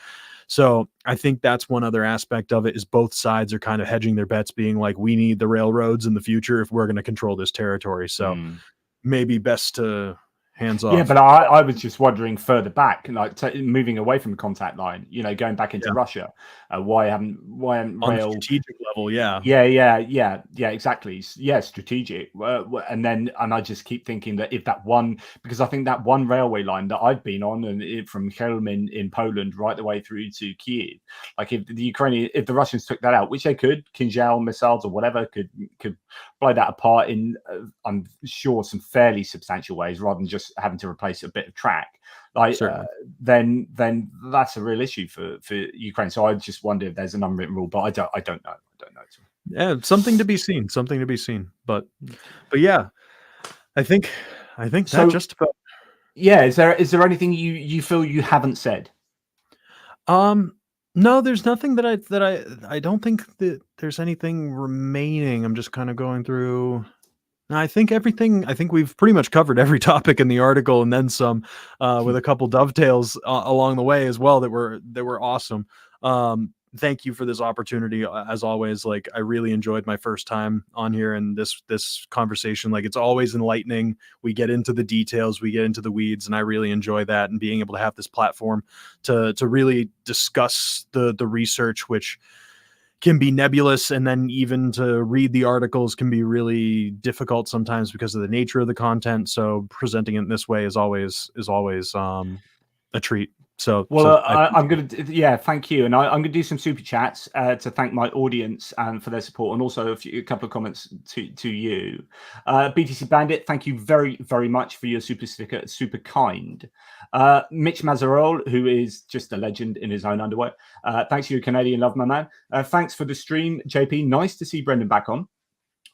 So I think that's one other aspect of it, is both sides are kind of hedging their bets, being like, we need the railroads in the future if we're going to control this territory. So Mm. maybe best to hands Yeah, off. but I was just wondering further back, like moving away from the contact line, going back into Yeah. Russia. Why haven't On the rail? strategic level, yeah. Yeah, exactly. Yeah, strategic. And I just keep thinking that if that one, because I think that one railway line that I've been on, and from Kherson in Poland right the way through to Kiev, like if the Russians took that out, which they could, Kinjal missiles or whatever could blow that apart in, I'm sure, some fairly substantial ways, rather than just having to replace a bit of track. Like, Certainly. then that's a real issue for Ukraine. So I just wonder if there's an unwritten rule, but I don't know. I don't know. Yeah, something to be seen. Something to be seen. But yeah, I think that So just about. yeah, is there anything you feel you haven't said? Um, no, there's nothing that I don't think that there's anything remaining. I'm just kind of going through. No, I think we've pretty much covered every topic in the article and then some, with a couple dovetails along the way as well that were awesome. Thank you for this opportunity, as always. Like, I really enjoyed my first time on here, and this conversation. Like, it's always enlightening. We get into the details, we get into the weeds, and I really enjoy that. And being able to have this platform to really discuss the research, which can be nebulous, and then even to read the articles can be really difficult sometimes because of the nature of the content. So presenting it in this way is always a treat. So Well, I I'm appreciate it. going to, yeah, thank you. And I'm going to do some super chats to thank my audience for their support, and also a couple of comments to you. BTC Bandit, thank you very, very much for your super sticker. Super kind. Mitch Mazarol, who is just a legend in his own underwear. Thanks for your Canadian love, my man. Thanks for the stream, JP. Nice to see Brendan back on,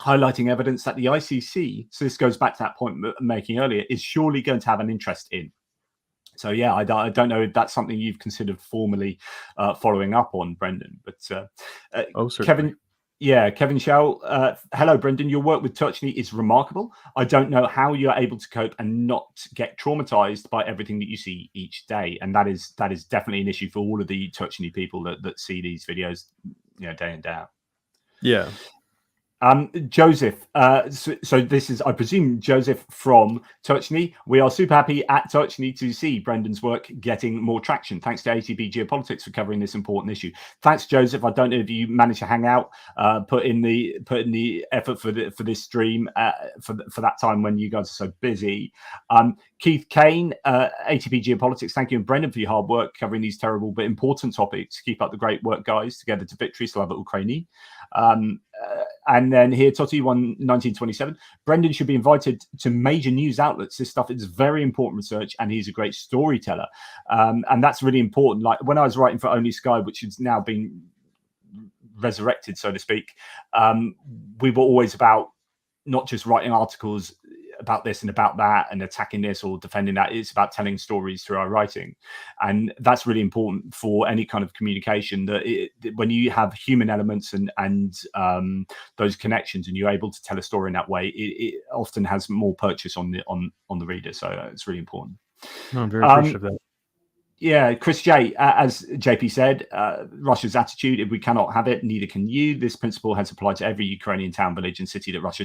highlighting evidence that the ICC, so this goes back to that point making earlier, is surely going to have an interest in. So yeah, I don't know if that's something you've considered formally following up on, Brendan. But Oh, certainly. Kevin Shell, hello, Brendan. Your work with Touchny is remarkable. I don't know how you're able to cope and not get traumatized by everything that you see each day, and that is definitely an issue for all of the Touchny people that see these videos, day in day out. Yeah. Joseph, so this is, I presume, Joseph from Touchny. We are super happy at Touchny to see Brendan's work getting more traction. Thanks to ATP Geopolitics for covering this important issue. Thanks, Joseph. I don't know if you managed to hang out, put in the effort for this stream for that time when you guys are so busy. Keith Kane, ATP Geopolitics, thank you, and Brendan, for your hard work covering these terrible but important topics. Keep up the great work, guys. Together to victory. Slava Ukraini. And then here, Totti 1927. Brendan should be invited to major news outlets. This stuff is very important research, and he's a great storyteller. And that's really important. Like when I was writing for Only Sky, which has now been resurrected, so to speak, we were always about not just writing articles about this and about that and attacking this or defending that. It's about telling stories through our writing. And that's really important for any kind of communication, that when you have human elements and those connections and you're able to tell a story in that way, it often has more purchase on the reader. So it's really important. No, I'm very appreciative of that. Yeah, Chris J, as JP said, Russia's attitude, if we cannot have it, neither can you. This principle has applied to every Ukrainian town, village, and city that Russia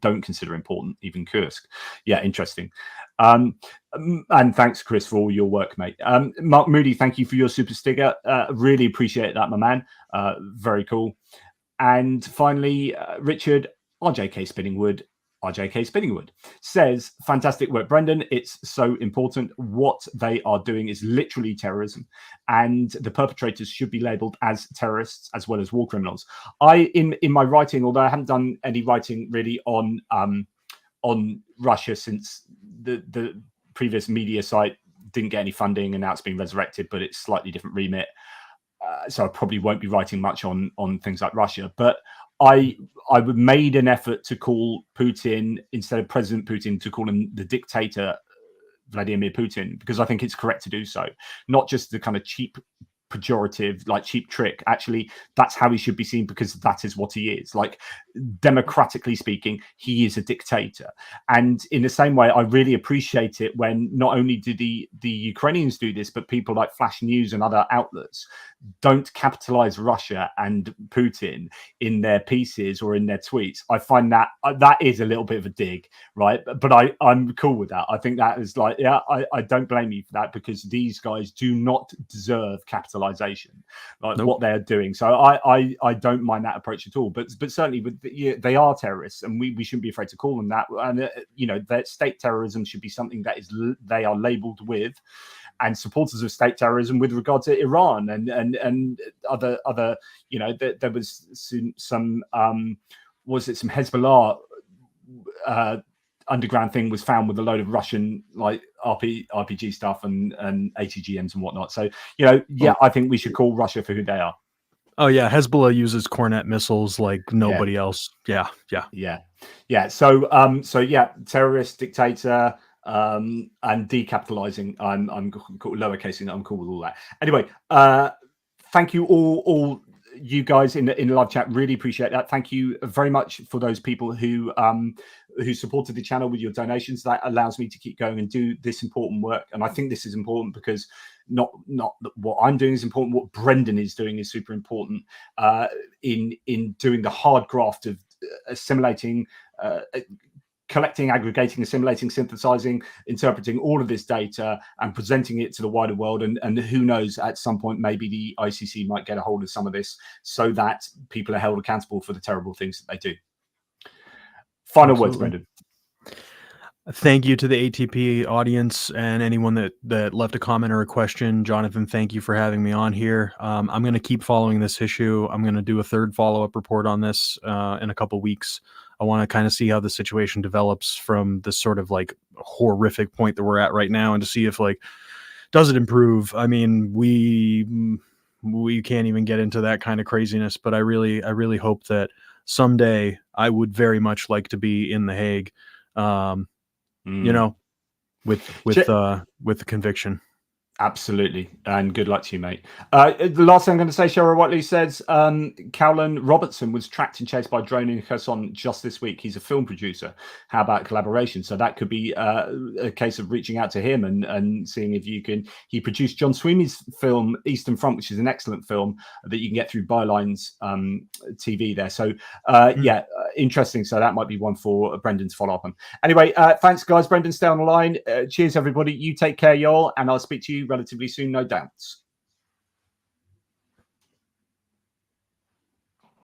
don't consider important, even Kursk. Yeah, interesting. And thanks, Chris, for all your work, mate. Mark Moody, thank you for your super sticker. Really appreciate that, my man. Very cool. And finally, Richard, RJK Spinningwood, RJK Spinningwood says, fantastic work, Brendan. It's so important. What they are doing is literally terrorism, and the perpetrators should be labeled as terrorists as well as war criminals. In my writing, although I haven't done any writing really on Russia since the previous media site didn't get any funding and now it's been resurrected, but it's slightly different remit. So I probably won't be writing much on things like Russia, but I made an effort to call Putin, instead of President Putin, to call him the dictator Vladimir Putin, because I think it's correct to do so. Not just the kind of cheap, pejorative, like cheap trick. Actually, that's how he should be seen, because that is what he is. Like, democratically speaking, he is a dictator. And in the same way, I really appreciate it when not only do the Ukrainians do this, but people like Flash News and other outlets don't capitalize Russia and Putin in their pieces or in their tweets. I find that that is a little bit of a dig, right? But I'm cool with that. I think that is like, yeah, I don't blame you for that, because these guys do not deserve capitalization, like what they're doing. So I don't mind that approach at all. But certainly they are terrorists, and we shouldn't be afraid to call them that. And that state terrorism should be something that they are labeled with. And supporters of state terrorism with regard to Iran and other there was some some Hezbollah underground thing was found with a load of Russian like RPG stuff and ATGMs and whatnot. So I think we should call Russia for who they are. Oh yeah, Hezbollah uses Cornet missiles like nobody else. Yeah. So terrorist, dictator. And decapitalizing, I'm cool, lowercasing. I'm cool with all that. Anyway, thank you all you guys in the live chat. Really appreciate that. Thank you very much for those people who supported the channel with your donations. That allows me to keep going and do this important work. And I think this is important because not what I'm doing is important. What Brendan is doing is super important in doing the hard graft of assimilating. Collecting, aggregating, assimilating, synthesizing, interpreting all of this data and presenting it to the wider world. And who knows, at some point, maybe the ICC might get a hold of some of this so that people are held accountable for the terrible things that they do. Final words, Brendan. Thank you to the ATP audience and anyone that left a comment or a question. Jonathan, thank you for having me on here. I'm going to keep following this issue. I'm going to do a third follow-up report on this in a couple weeks. I want to kind of see how the situation develops from this sort of like horrific point that we're at right now, and to see if like, does it improve? I mean, we can't even get into that kind of craziness, but I really hope that someday I would very much like to be in The Hague, with the conviction. Absolutely. And good luck to you, mate. The last thing I'm going to say, Cheryl Whiteley says, Cowlan Robertson was tracked and chased by a drone in Kherson just this week. He's a film producer. How about collaboration? So that could be a case of reaching out to him and seeing if you can. He produced John Sweeney's film Eastern Front, which is an excellent film that you can get through Bylines TV there. So interesting. So that might be one for Brendan to follow up on. Anyway, thanks, guys. Brendan, stay on the line. Cheers, everybody. You take care, y'all, and I'll speak to you relatively soon, no doubts.